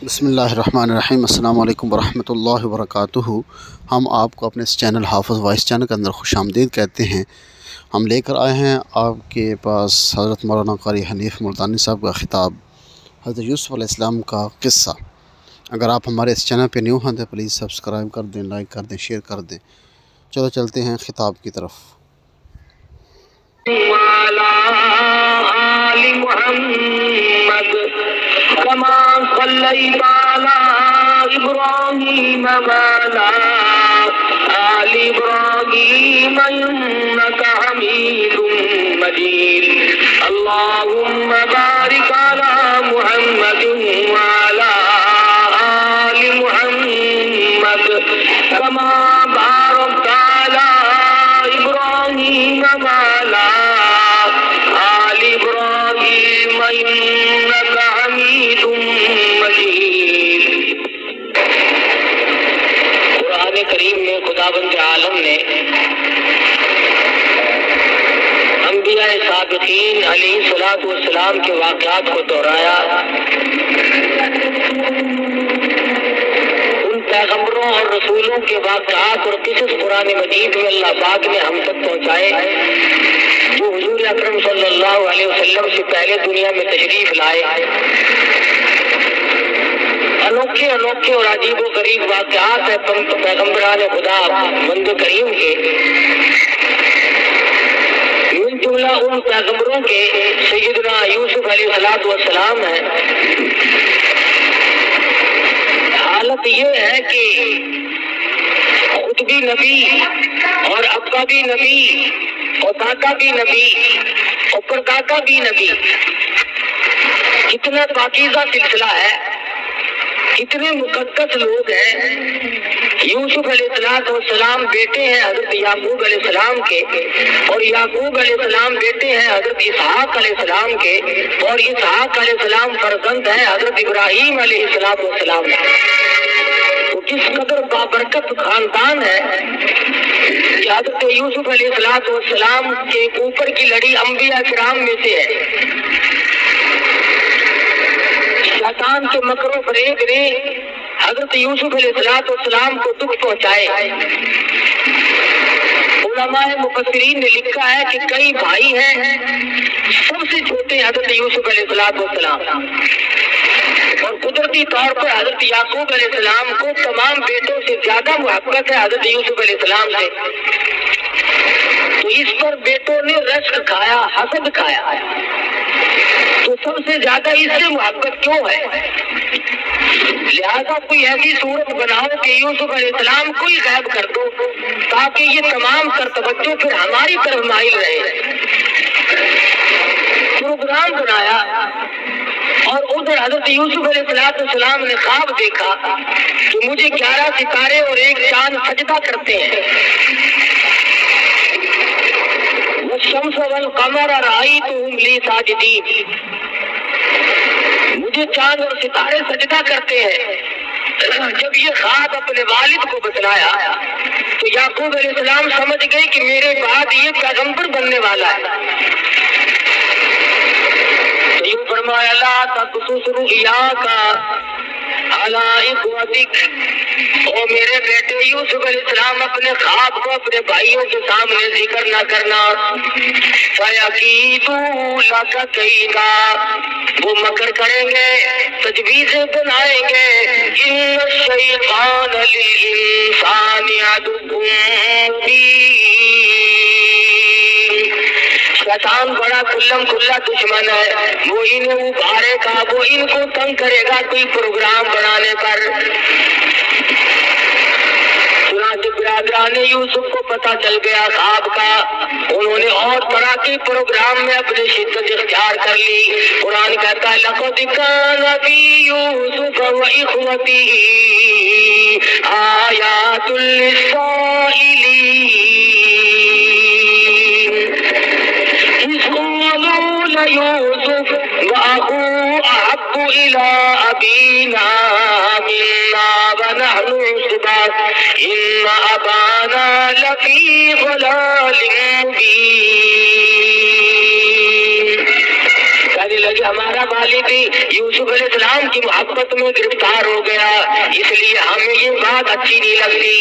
بسم اللہ الرحمن الرحیم۔ السلام علیکم ورحمۃ اللہ وبرکاتہ۔ ہم آپ کو اپنے اس چینل حافظ وائس چینل کے اندر خوش آمدید کہتے ہیں۔ ہم لے کر آئے ہیں آپ کے پاس حضرت مولانا قاری حنیف ملتانی صاحب کا خطاب، حضرت یوسف علیہ السلام کا قصہ۔ اگر آپ ہمارے اس چینل پہ نیو ہیں تو پلیز سبسکرائب کر دیں، لائک کر دیں، شیئر کر دیں۔ چلو چلتے ہیں خطاب کی طرف۔ وعلى آل محمد كما صليت على إبراهيم وعلى آل إبراهيم إنك حميد مجيد اللهم بارك على محمد وعلى آل محمد كما باركت على إبراهيم وعلى آل إبراهيم إنك حميد مجيد۔ قرآن کریم میں خداوند عالم نے انبیاء سابقین علیہ الصلوۃ والسلام کے واقعات کو دہرایا، ان پیغمبروں اور رسولوں کے واقعات اور قصص قرآن مجید میں اللہ پاک نے ہم تک پہنچائے جو حضور اکرم صلی اللہ علیہ وسلم سے پہلے دنیا میں تشریف لائے۔ انوکھے انوکھے اور عجیب و غریب واقعات ہیں پیغمبران خدا بند کریم کے، من جملہ ان پیغمبروں کے سیدنا یوسف علیہ السلام ہیں۔ حالت یہ ہے کہ خود بھی نبی اور ابا بھی نبی اور دادا بھی نبی اور پردادا بھی نبی، کتنا پاکیزہ سلسلہ ہے، کتنے مقدس لوگ ہیں۔ یوسف علیہ السلام بیٹے ہیں حضرت یعقوب علیہ السلام کے، اور یعقوب علیہ السلام بیٹے ہیں حضرت اسحاق علیہ السلام کے، اور اسحاق علیہ السلام فرزند ہیں حضرت ابراہیم علیہ السلام کے۔ تو کس قدر بابرکت خاندان ہے کہ حضرت یوسف علیہ السلام کے اوپر کی لڑی انبیاء کرام میں سے ہے۔ شیطان کے مکر و فریب نے حضرت یوسف علیہ السلام کو دکھ پہنچائے۔ علماء مفسرین نے لکھا ہے کہ کئی بھائی ہیں، سب سے چھوٹے حضرت یوسف علیہ السلام، اور قدرتی طور پر حضرت یعقوب علیہ السلام کو تمام بیٹوں سے زیادہ محبت ہے حضرت یوسف علیہ السلام سے۔ تو اس پر بیٹوں نے رشک کھایا، حسد کھایا، تو سب سے زیادہ اس سے محبت کیوں ہے؟ لہذا کوئی ایسی صورت بناؤ کہ یوسف علیہ السلام کو ہی غائب کر دو تاکہ یہ تمام تر توجہ پھر ہماری طرف مائل رہے۔ پروگرام بنایا، اور ادھر حضرت یوسف علیہ السلام نے خواب دیکھا کہ مجھے 11 ستارے اور ایک چاند سجدہ کرتے ہیں۔ والشمس والقمر رأیتهم لی ساجدین، مجھے چاند اور ستارے سجدہ کرتے ہیں۔ جب یہ خواب اپنے والد کو بتلایا تو یعقوب علیہ السلام سمجھ گئے کہ میرے بعد یہ پیغمبر بننے والا ہے۔ تو یوں فرمایا لا تقصص رؤیاک علی اخوتک، او میرے بیٹے یوسف علیہ السلام اپنے خواب کو اپنے بھائیوں کے سامنے ذکر نہ کرنا۔ فَيَكِيدُوا لَكَ كَيْدًا، وہ مکر کریں گے، تجویزیں بنائیں گے۔ إِنَّ الشَّيْطَانَ لِلْإِنسَانِ عَدُوٌّ مُبِینٌ، شیطان بڑا کھلم کھلا دشمن ہے، وہ انہیں ابھارے گا، وہ ان کو تنگ کرے گا کوئی پروگرام بنانے پر۔ چنانچہ برادران یوسف کو پتہ چل گیا خواب کا، انہوں نے اور طرح کے پروگرام میں اپنی شدت اختیار کر لی۔ قرآن کہتا ہے لَقَدْ كَانَ فِي يُوسُفَ وَإِخْوَتِهِ آيَاتٌ لِّلسَّائِلِينَ إِذْ قَالُوا لَيُوسُفُ وَأَخُوهُ أَحَبُّ إِلَىٰ أَبِينَا مِنَّا وَنَحْنُ عُصْبَةٌ إِنَّ أَبَانَا لَفِي ضَلَالٍ مُّبِينٍ۔ لگے ہمارا والد یوسف علیہ السلام کی محبت میں گرفتار ہو گیا، اس لیے ہمیں یہ بات اچھی نہیں لگتی۔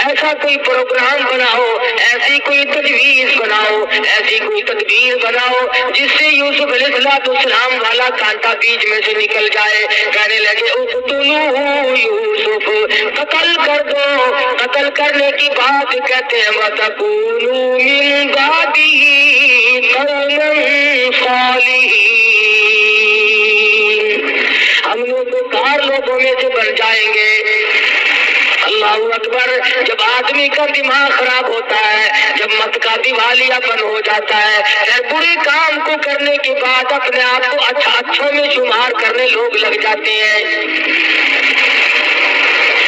ایسا کوئی پروگرام بناؤ، ایسی کوئی تجویز بناؤ، ایسی کوئی تدبیر بناؤ جس سے یوسف علیہ السلام والا کانٹا بیچ میں سے نکل جائے۔ کہنے لگے اقتلوہ یوسف، قتل کر دو۔ قتل کرنے کی بات کہتے ہیں وَتَكُونُوا مِن بَعْدِهِ قَوْمًا صَالِحِينَ، ہم لوگ کار لوگوں میں سے بن جائیں گے۔ اللہ اکبر۔ جب آدمی کا دماغ خراب ہوتا ہے، جب مت کا دیوالیہ پن ہو جاتا ہے، پھر برے کام کو کرنے کے بعد اپنے آپ کو اچھوں میں شمار کرنے لوگ لگ جاتے ہیں۔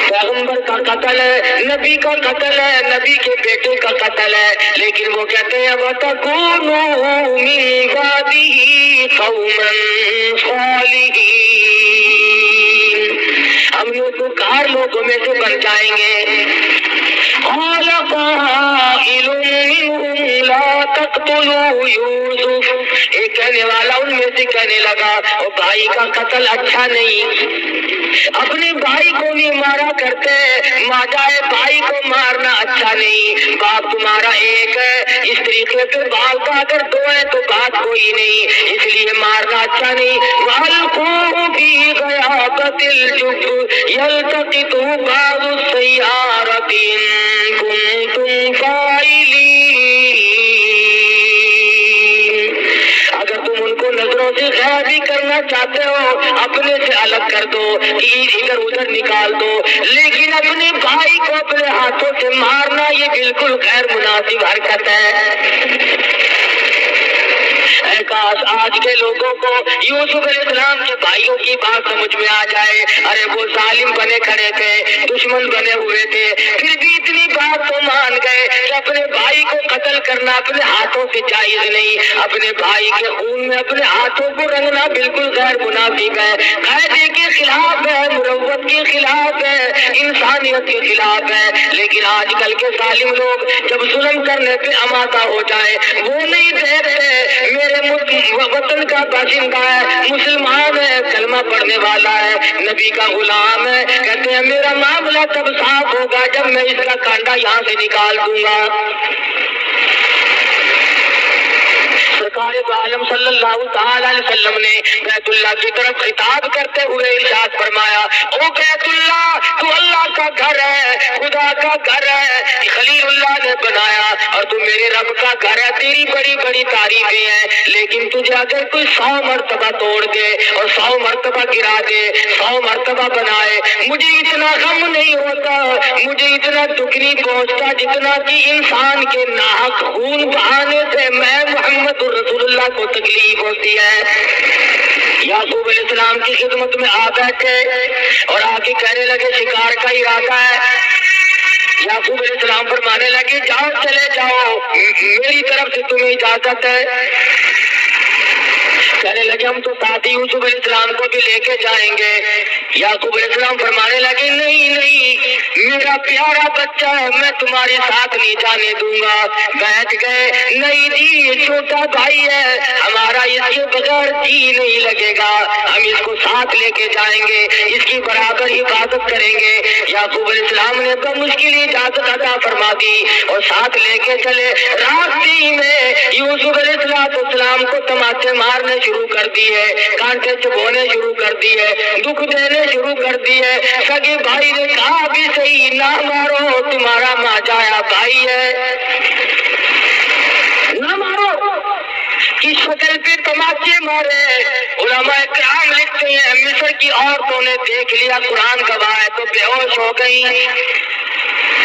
پیغمبر کا قتل ہے، نبی کا قتل ہے، نبی کے بیٹے کا قتل ہے، لیکن وہ کہتے ہیں وَتَكُونُوا مِن بَعْدِهِ قَوْمًا صَالِحِينَ، ہم لوگ کار لوگوں میں سے بن جائیں گے۔ قَالَ قَائِلٌ مِّنْهُمْ لَا تَقْتُلُوا يُوسُفَ، ایک کہنے والا ان میں سے کہنے لگا اور بھائی کا قتل اچھا نہیں، اپنے بھائی کو نہیں مارا کرتے، ماجائے بھائی کو مارنا اچھا نہیں، باپ تمہارا ایک ہے، اس طریقے سے بال کا اگر دو ہے تو بات کوئی نہیں، اس لیے مارنا اچھا نہیں۔ وَأَلْقُوهُ فِي غَيَابَتِ الْجُبِّ يَلْتَقِطْهُ بَعْضُ السَّيَّارَةِ إِن كُنتُمْ فَاعِلِينَ، اگر تم ان کو نظروں سے غائب بھی کرنا چاہتے ہو اپنے سے الگ کر دو، ادھر ادھر نکال دو، لیکن اپنے بھائی کو اپنے ہاتھوں سے مارنا یہ بالکل غیر مناسب حرکت ہے۔ اے کاش آج کے لوگوں کو یوسف علیہ السلام کے بھائیوں کی بات سمجھ میں آ جائے، ارے وہ ظالم بنے کھڑے تھے، دشمن بنے ہوئے تھے، پھر بھی اتنی بات تو مان گئے کہ اپنے بھائی کو قتل کرنا اپنے ہاتھوں سے جائز نہیں، اپنے بھائی کے خون میں اپنے ہاتھوں کو رنگنا بالکل غیر مناسب ہے، قاعدے کے خلاف ہے، مروت کے خلاف ہے، انسانیت کے خلاف ہے۔ لیکن آج کل کے ظالم لوگ جب ظلم کرنے پہ آمادہ ہو جائے وہ نہیں دیکھتے میرے وطن کا باشندہ ہے، مسلمان ہے، کلمہ پڑھنے والا ہے، نبی کا غلام ہے، کہتے ہیں میرا معاملہ تب صاف ہوگا جب میں اس کا کانٹا یہاں سے نکال دوں گا۔ سرکار دو عالم صلی اللہ تعالی علیہ وسلم نے بیت اللہ کی طرف خطاب کرتے ہوئے ارشاد فرمایا، او بیت اللہ تو اللہ کا گھر ہے، خدا کا گھر ہے، خلیل اللہ نے بنایا اور تو میرے رب کا گھر ہے، تیری بڑی بڑی تعریفیں ہیں، لیکن تجھے اگر کوئی 100 مرتبہ توڑ دے اور 100 مرتبہ گرا دے، 100 مرتبہ بنائے، مجھے اتنا غم نہیں ہوتا، مجھے اتنا دکھ نہیں پہنچتا جتنا کہ انسان کے ناحق خون بہانے سے میں محمد رسول اللہ کو تکلیف ہوتی ہے۔ یعقوب علیہ السلام کی خدمت میں آ بیٹھے اور آ کے کہنے لگے شکار کا ارادہ ہے۔ یعقوب علیہ السلام فرمانے لگے جاؤ چلے جاؤ، میری طرف سے تمہیں اجازت ہے۔ کہنے لگے ہم تو ساتھ ہی یوسف علیہ السلام کو بھی لے کے جائیں گے۔ یعقوب علیہ السلام فرمانے لگے نہیں نہیں، میرا پیارا بچہ ہے، میں تمہارے ساتھ نہیں جانے دوں گا۔ بیٹھ گئے، نہیں جی یہ چھوٹا بھائی ہے ہمارا، اس کے بغیر جی نہیں لگے گا، ہم اس کو ساتھ لے کے جائیں گے، اس کی برابر حفاظت کریں گے۔ یعقوب علیہ السلام نے تو مشکل اجازت عطا فرما دی اور ساتھ لے کے چلے۔ راستے ہی میں یوسف علیہ السلام کو تماچے مارنے شروع کر دیے، کانٹے چبونے شروع کر دیے، دکھ دینے شروع کر دیے۔ سگے بھائی نے کہا بھی صحیح نہ مارو، تمہارا ماجایا بھائی ہے، نہ مارو، کی شکل پہ تماچے مارے۔ علماء کرام لکھتے ہیں مصر کی عورتوں نے دیکھ لیا، قرآن گواہ ہے، تو بے ہوش ہو گئی۔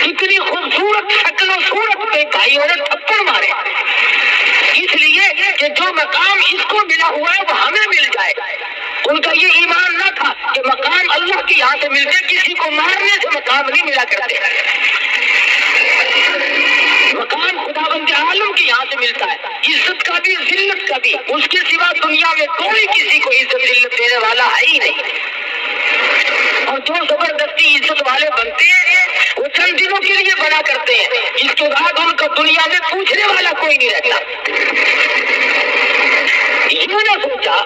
اتنی خوبصورت شکل و صورت پہ بھائیوں نے تھپڑ مارے، اس لیے کہ جو مقام اس کو ملا ہوا ہے وہ ہمیں مل جائے۔ ان کا یہ ایمان نہ تھا کہ مقام اللہ کے یہاں سے ملتے، کسی کو مارنے سے مقام نہیں ملا کرتے، مقام خداوند عالم کے یہاں سے ملتا ہے، عزت کا بھی ذلت کا بھی، اس کے سوا دنیا میں کوئی کسی کو عزت ذلت دینے والا ہے ہی نہیں۔ اور جو زبردستی عزت والے بنتے ہیں وہ چند دنوں کے لیے بنا کرتے ہیں، اس کے بعد ان کو دنیا میں پوچھنے والا کوئی نہیں رہتا۔ یہ نہ سوچا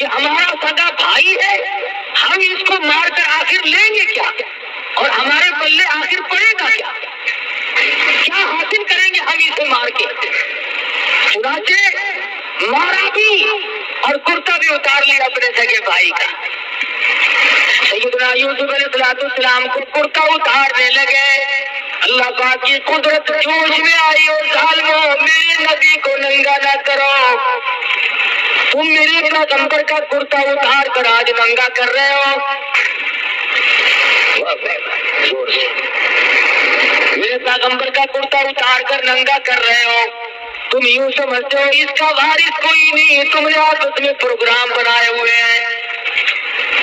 کہ ہمارا سگا بھائی ہے، ہم اس کو مار کر آخر لیں گے کیا، اور ہمارے پلے آخر پڑے گا کیا، کیا حاصل کریں گے ہم اسے مار کے؟ چنانچہ مارا بھی اور کرتا بھی اتار لیا اپنے سگے بھائی کا۔ سیدنا یوسف علیہ السلام کو کرتا اتارنے لگے، اللہ پاک کی قدرت جوش میں آئی، اور ظالموں میرے نبی کو ننگا نہ کرو، تم میرے پیغمبر کا کرتا اتار کر آج ننگا کر رہے ہو، میرے پیغمبر کا کرتا اتار کر ننگا کر رہے ہو، تم یوں سمجھتے ہو اس کا وارث کوئی نہیں، تم نے آپس میں پروگرام بنائے ہوئے ہیں۔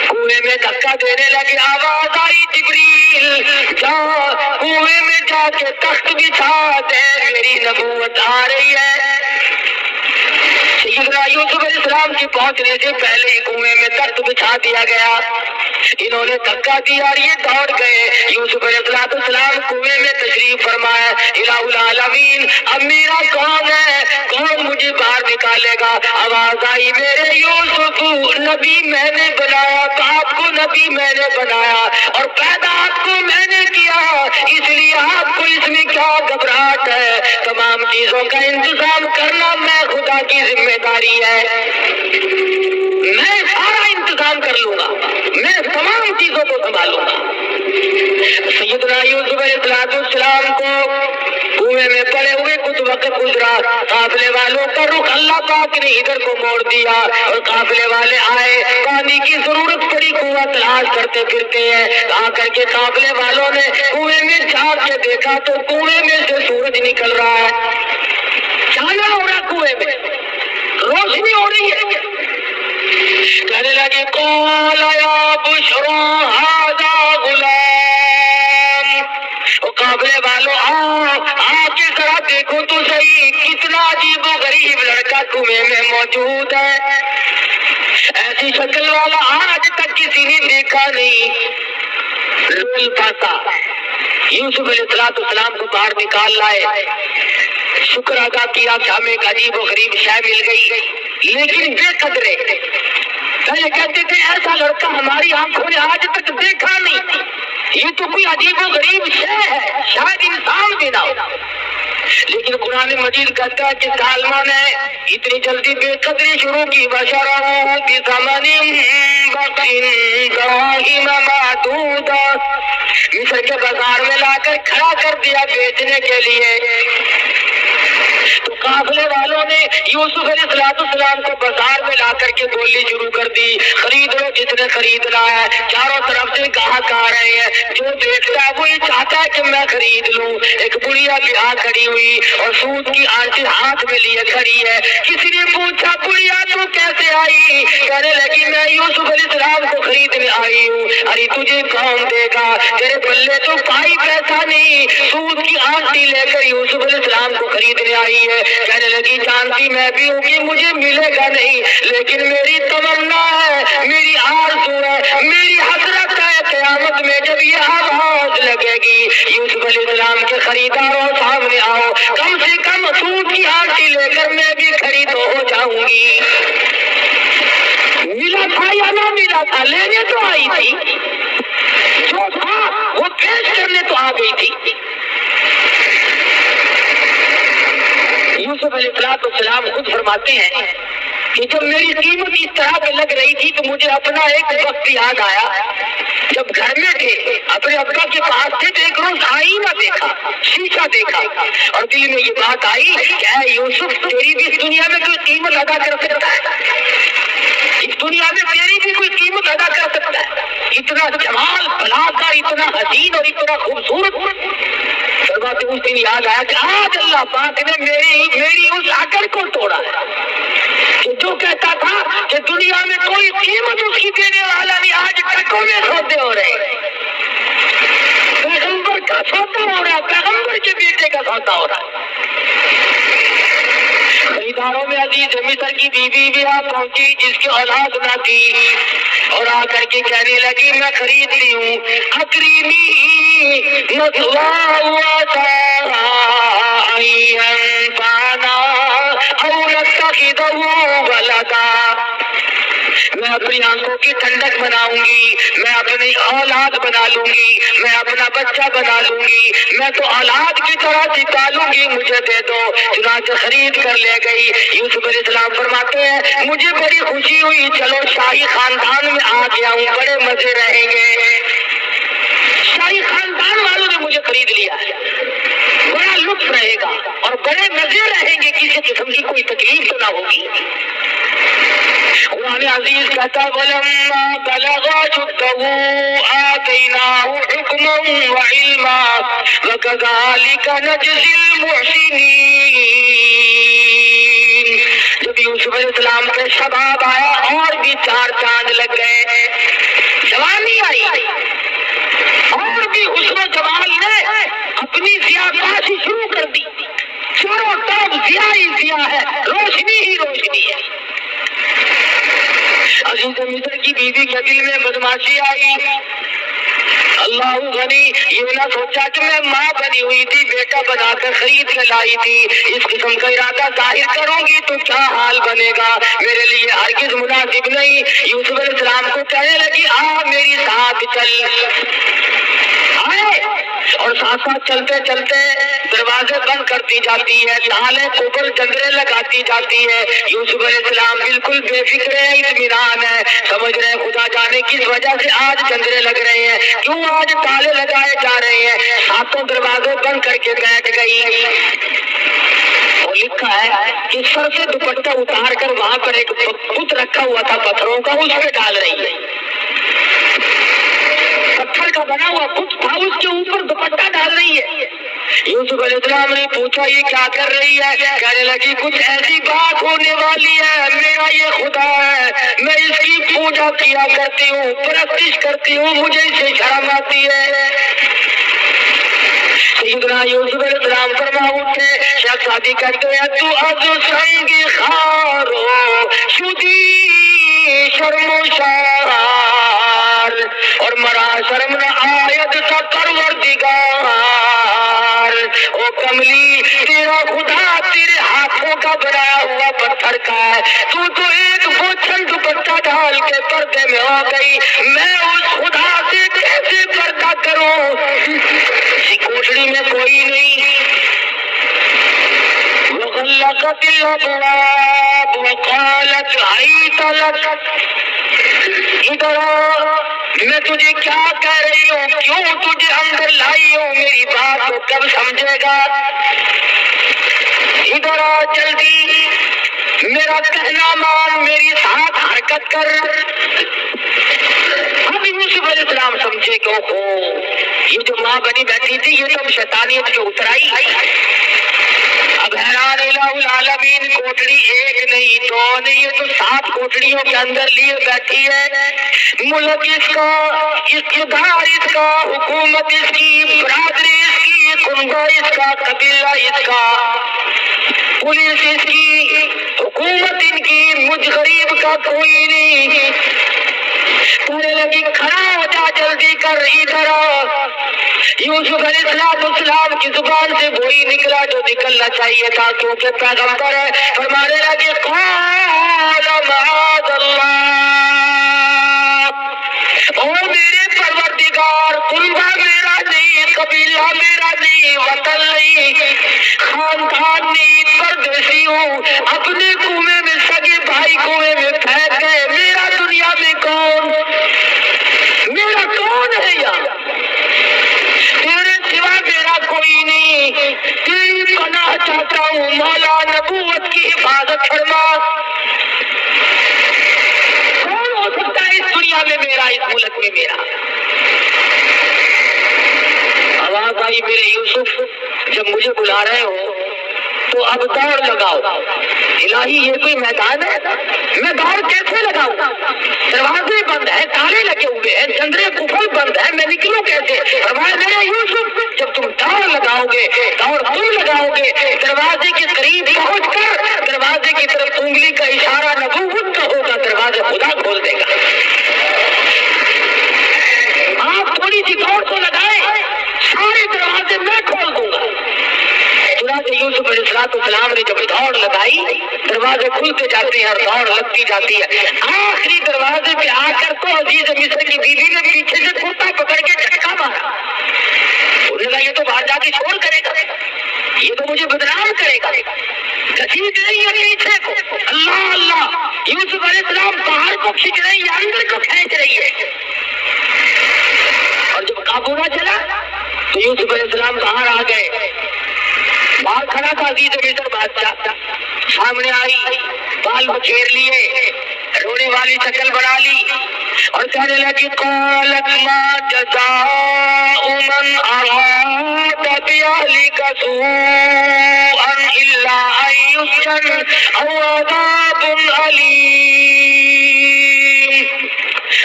کنویں میں دھکا دینے لگے، آواز آئی جبریل جا کنویں میں جا کے تخت بچھا دے، میری نبوت آ رہی ہے۔ سیدنا یوسف علیہ السلام کی پہنچنے سے پہلے ہی کنویں میں تخت بچھا دیا گیا، انہوں نے دھکا دیا اور یہ دوڑ گئے۔ یوسف علیہ السلام کنویں میں تشریف فرمایا، الہ العالمین اب میرا کون ہے، کون مجھے باہر نکالے گا؟ آواز آئی میرے یوسف نبی میں نے بنایا، آپ کو نبی میں نے بنایا اور پیدا آپ کو میں نے کیا، اس لیے آپ کو اس میں کیا گھبراہٹ ہے؟ تمام چیزوں کا انتظام کرنا میں خدا کی ذمہ داری ہے، میں سارا انتظام کر لوں گا، میں تمام چیزوں کو سنبھالوں گا۔ سیدنا یوسف علیہ السلام کو کنویں میں پڑے ہوئے کچھ وقت گزرا، قافلے والوں کا رخ اللہ پاک نے ادھر کو موڑ دیا اور قافلے والے آئے، پانی کی ضرورت پڑی، کنواں تلاش کرتے پھرتے ہیں، آ کر کے قافلے والوں نے کنویں میں جھانک کے دیکھا تو کنویں میں سے سورج نکل رہا ہے، چالا ہو رہا کنویں میں، روشنی ہو رہی ہے۔ کہنے لگے قال یا بشرا ھذا غلام، قافلے والوں آ کے ذرا دیکھو تو صحیح کتنا عجیب و غریب لڑکا کنویں میں موجود ہے، ایسی شکل والا آج تک کسی نے دیکھا نہیں۔ یوسف علیہ السلام کو باہر نکال لائے، شکر ادا کیا کہ ہمیں ایک عجیب و غریب شے مل گئی، لیکن بے قدرے پہلے کہتے تھے ایسا لڑکا ہماری آنکھوں نے آج تک دیکھا نہیں، یہ تو کوئی عجیب و غریب شے ہے، شاید انسان بھی نہ ہو، لیکن قرآن مجید کہتا ہے کہ ظالموں نے اتنی جلدی بے قدری شروع کی، بشرا بثمن بخس دراہم معدودہ، مصر کے بازار میں لا کر کھڑا کر دیا بیچنے کے لیے۔ تو قافلے والوں نے یوسف علیہ السلام کو بازار میں لا کر کے بولنی شروع کر دی، خرید لو جتنے خریدنا ہے، چاروں طرف سے گاہک آ رہے ہیں، جو دیکھتا ہے وہ یہ چاہتا ہے کہ میں خرید لوں۔ ایک بڑھیا بیاہ کھڑی ہوئی اور سود کی آنٹی ہاتھ میں لیے کھڑی ہے، کسی نے پوچھا بڑھیا تو کیسے آئی؟ کہنے لگی میں یوسف علیہ السلام کو خریدنے آئی ہوں۔ ارے تجھے کون دے گا، تیرے پلے تو پائی پیسہ نہیں، سود کی آنٹی لے کر یوسف علیہ السلام کو خریدنے آئی ہے۔ کہنے لگی جانتی میں بھی ہوں کہ مجھے ملے گا نہیں، لیکن میری تمنا ہے، میری آرزو ہے، میری حسرت ہے، قیامت میں جب یہ آواز لگے گی یوسف علیہ السلام کے خریداروں سامنے آؤ، کم سے کم سود کی آنٹی لے کر میں بھی خرید ہو جاؤں گی۔ ملا تھا یا نہ ملا تھا، لینے تو آئی تھی، جو تھا وہ پیش کرنے تو آ گئی تھی۔ یوسف علیہ السلام خود فرماتے ہیں کہ جب میری قیمت اس طرح پہ لگ رہی تھی تو مجھے اپنا ایک وقت یاد آیا، جب گھر میں تھے اپنے ابا کے پاس تھے تو ایک روز آئینہ دیکھا، شیشہ دیکھا، اور دل میں یہ بات آئی کہ اے یوسف تیری بھی اس دنیا میں کوئی قیمت ادا کر سکتا ہے، اس دنیا میں تیری بھی کوئی قیمت ادا کر سکتا ہے، اتنا جمال بلا کر، اتنا حسین اور اتنا خوبصورت۔ فرماتے اس دن یاد آیا کہ آج اللہ پاک نے میری اس عقل کو توڑا ہے کہ جو کہتا تھا کہ دنیا میں کوئی قیمت اس کی دینے والا نہیں، آج ٹکوں میں سودے ہو رہے ہیں، پیغمبر کا سودا ہو رہا ہے، پیغمبر کے بیٹے کا سودا ہو رہا ہے۔ خریداروں میں عزیز مصر کی بیوی بھی آ پہنچی جس کی اولاد نہ تھی، اور آ کر کے کہنے لگی میں خریدتی ہوں، اکریمی مثواہ میں اپنی آنکھوں کی ٹھنڈک بناؤں گی، میں اپنی اولاد بنا لوں گی، میں اپنا بچہ بنا لوں گی، میں تو اولاد کی طرح پالوں گی، مجھے دے دو۔ چنانچہ خرید کر لے گئی۔ یوسف علیہ السلام فرماتے ہیں مجھے بڑی خوشی ہوئی، چلو شاہی خاندان میں آ گیا ہوں، بڑے مزے رہیں گے۔ شاہی خاندان والوں نے مجھے خرید لیا ہے، بڑا لطف رہے گا اور بڑے مزے رہیں گے، کسی قسم کی کوئی تکلیف تو نہ ہوگی۔ قرآن عزیز کہتا وَلَمَّا بَلَغَ أَشُدَّهُ آتَيْنَاهُ حُكْمًا وَعِلْمًا وَكَذَلِكَ نَجْزِي الْمُحْسِنِينَ۔ جب یوسف علیہ السلام پہ شباب آیا اور بھی 4 چاند لگ گئے، جوانی آئی اور بھی حسن و جمال نے اپنی ضیاء شروع کر دی، چاروں طرف ضیاء ہی ضیاء ہے، روشنی ہی روشنی ہے۔ عزیز مصر کی بیوی کے دل میں بدماشی آئی، اللہ غنی یہ نہ سوچا کہ میں ماں بنی ہوئی تھی، بیٹا بنا کر خرید کے لائی تھی، اس قسم کا ارادہ ظاہر کروں گی تو کیا حال بنے گا، میرے لیے ہرگز مناسب نہیں۔ یوسف علیہ السلام کو کہنے لگی آ میری ساتھ چل، آئے اور ساتھ ساتھ چلتے چلتے دروازے بند کرتی جاتی ہے، تالے اوپر جنگرے لگاتی جاتی ہے۔ یوسف علیہ السلام بالکل بے فکر ہے، اطمینان ہے، سمجھ رہے ہیں خدا جانے کس وجہ سے آج جنگرے لگ رہے ہیں، کیوں آج تالے لگائے جا رہے ہیں، ساتوں دروازے بند کر کے بیٹھ گئی۔ اور لکھا ہے کہ سر سے دوپٹہ اتار کر وہاں پر ایک بت رکھا ہوا تھا پتھروں کا، اس پہ ڈال رہی ہے، پتھر کا بنا ہوا بت تھا، اس کے اوپر دوپٹہ ڈال رہی ہے۔ یوسف علیہ السلام نے پوچھا یہ کیا کر رہی ہے، کہنے لگی کچھ ایسی بات ہونے والی ہے، میرا یہ خدا ہے، میں اس کی پوجا کیا کرتی ہوں، پرستش کرتی ہوں، مجھے اس سے شرم آتی ہے۔ سیدنا یوسف علیہ السلام فرما اٹھے، شہزادی کہتے ہیں تو از سنگ خارو شدی شرم و شار اور مرا شرم نہ آیت سا پروردگار، او کملی تیرا خدا تیرے ہاتھوں کا بنایا ہوا پتھر کا ہے، تو ایک بوچھل دوپٹہ ڈال کے پردے میں ہو گئی، میں اس خدا سے کیسے پردہ کروں، اسی کوٹڑی میں کوئی نہیں۔ وغلقت الابواب وقالت حیت لک، ادھر میں تجھے کیا کہہ رہی ہوں، کیوں تجھے اندر لائی ہوں، میری بات کو کب سمجھے گا، ادھر جلدی میرا کہنا مان، میری ساتھ حرکت کر۔ اب یوسف علیہ السلام سمجھے کہ یہ جو ماں بنی بیٹھی تھی یہ تو شیطانیت کی اترائی، اب حیران الہ العالمین، کوٹڑی ایک نہیں دو نہیں، یہ تو 7 کوٹڑیوں کے اندر لیے بیٹھی ہے، ملک اس کا، اقتدار اس کا، حکومت اس کی، برادری اس کی، کنبہ اس کا، قبیلہ اس کا، پولیس اس کی، حکومت ان کی، مجھ غریب کا کوئی نہیں۔ کہنے لگی کھڑا ہو جا، جلدی کر، ادھر آ۔ یوسف علیہ السلام کی زبان سے وہی نکلا جو نکلنا چاہیے تھا، کیونکہ پیغمبر ہے، فرمانے لگے قال معاذ اللہ، او میرے پروردگار، کنبہ میرا نہیں، قبیلہ میرا نہیں، وطن نہیں، خاندان نہیں، پردیسی ہوں، اپنے کنویں میں سگے بھائی کنویں میں پھینک گئے، میرا دنیا میں کون، میرا کون ہے یار، تیرے سوا میرا کوئی نہیں، تیری پناہ چاہتا ہوں، مولا نبوت کی حفاظت فرما، کون ہو سکتا ہے اس دنیا میں میرا، اس ملک میں میرا۔ آواز آئی میرے یوسف جب مجھے بلا رہے ہو تو اب دوڑ لگاؤ، الہی یہ کوئی میدان ہے، میں دوڑ کیسے لگاؤں، دروازے بند ہیں، تالے لگے ہوئے ہیں، جنگرے کفل بند ہیں، میں نکلوں کیسے، فرمایا میرے یوسف جب تم دوڑ لگاؤ گے، دوڑ تم لگاؤ گے، دروازے کے قریب پہنچ کر دروازے کی طرف انگلی کا اشارہ نبوت کا ہوگا، دروازے خدا کھول دے گا، آپ تھوڑی سی دوڑ کو لگائیں، سارے دروازے میں کھول دوں گا۔ چنانچہ یوسف علیہ السلام نے جب دوڑ لگائی دروازے کھلتے جاتے ہیں اور دوڑ لگتی جاتی ہے، آخری دروازے پہ آ کر تو عزیز مصر کی بیوی نے پیچھے سے کرتا پکڑ کے جھٹکا مارا، انہوں نے کہا یہ تو باہر جا کے شور کرے گا، یہ تو مجھے بدنام کرے گا، گھسیٹ رہی ہے پیچھے کو، اللہ اللہ، یوسف علیہ السلام باہر کو کھینچ رہی ہے اندر کو کھینچ رہی ہے، اور جب قابو نہ چلا تو یوسف علیہ السلام باہر آ گئے، باہر کھڑا تھا عزیز مصر بادشاہ، سامنے آئی، بال بکھیر لیے، رونے والی شکل بنا لی اور کہنے لگی قالت ما جزاء من اراد بأهلك سوءا الا ان يسجن او عذاب الیم۔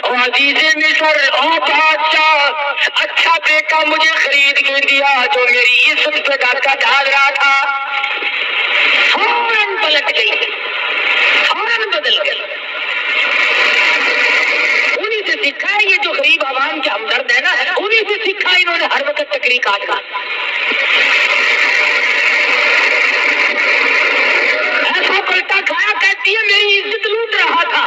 او عزیز مصر، او بادشاہ، اچھا بیٹا مجھے خرید کے دیا جو میری عزت پہ ڈاکہ ڈال رہا تھا، فوراً پلٹ گئی، فوراً بدل گئی۔ انہیں سے سیکھا ہے یہ جو غریب عوام کے ہمدرد ہے نا، انہیں سے سیکھا انہوں نے ہر وقت تکری کاٹنا، ایسا پلٹا کھایا، کہتی ہے میری عزت لوٹ رہا تھا۔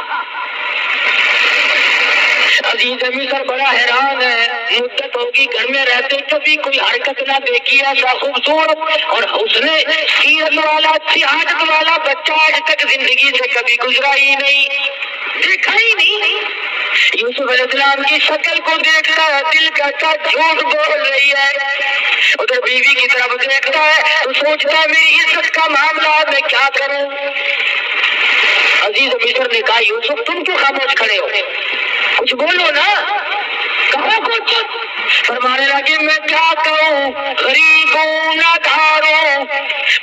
عزیز مصر بڑا حیران ہے، مدت ہوگی گھر میں رہتے کبھی کوئی حرکت نہ دیکھی، ایسا خوبصورت اور حسن سیرت والا، اچھی عادت والا بچہ آج تک زندگی سے کبھی گزرا ہی نہیں، دیکھا ہی نہیں۔ یوسف علیہ السلام کی شکل کو دیکھتا ہے، دل کہتا جھوٹ بول رہی ہے، ادھر بیوی کی طرف دیکھتا ہے تو سوچتا ہے میری عزت کا معاملہ میں کیا کروں۔ عزیز مصر نے کہا یوسف تم کیوں خاموش کھڑے ہو، کچھ بولو نا، کہو کچھ۔ فرمانے لگے میں کیا کہوں، غریب ہوں، نادار ہوں،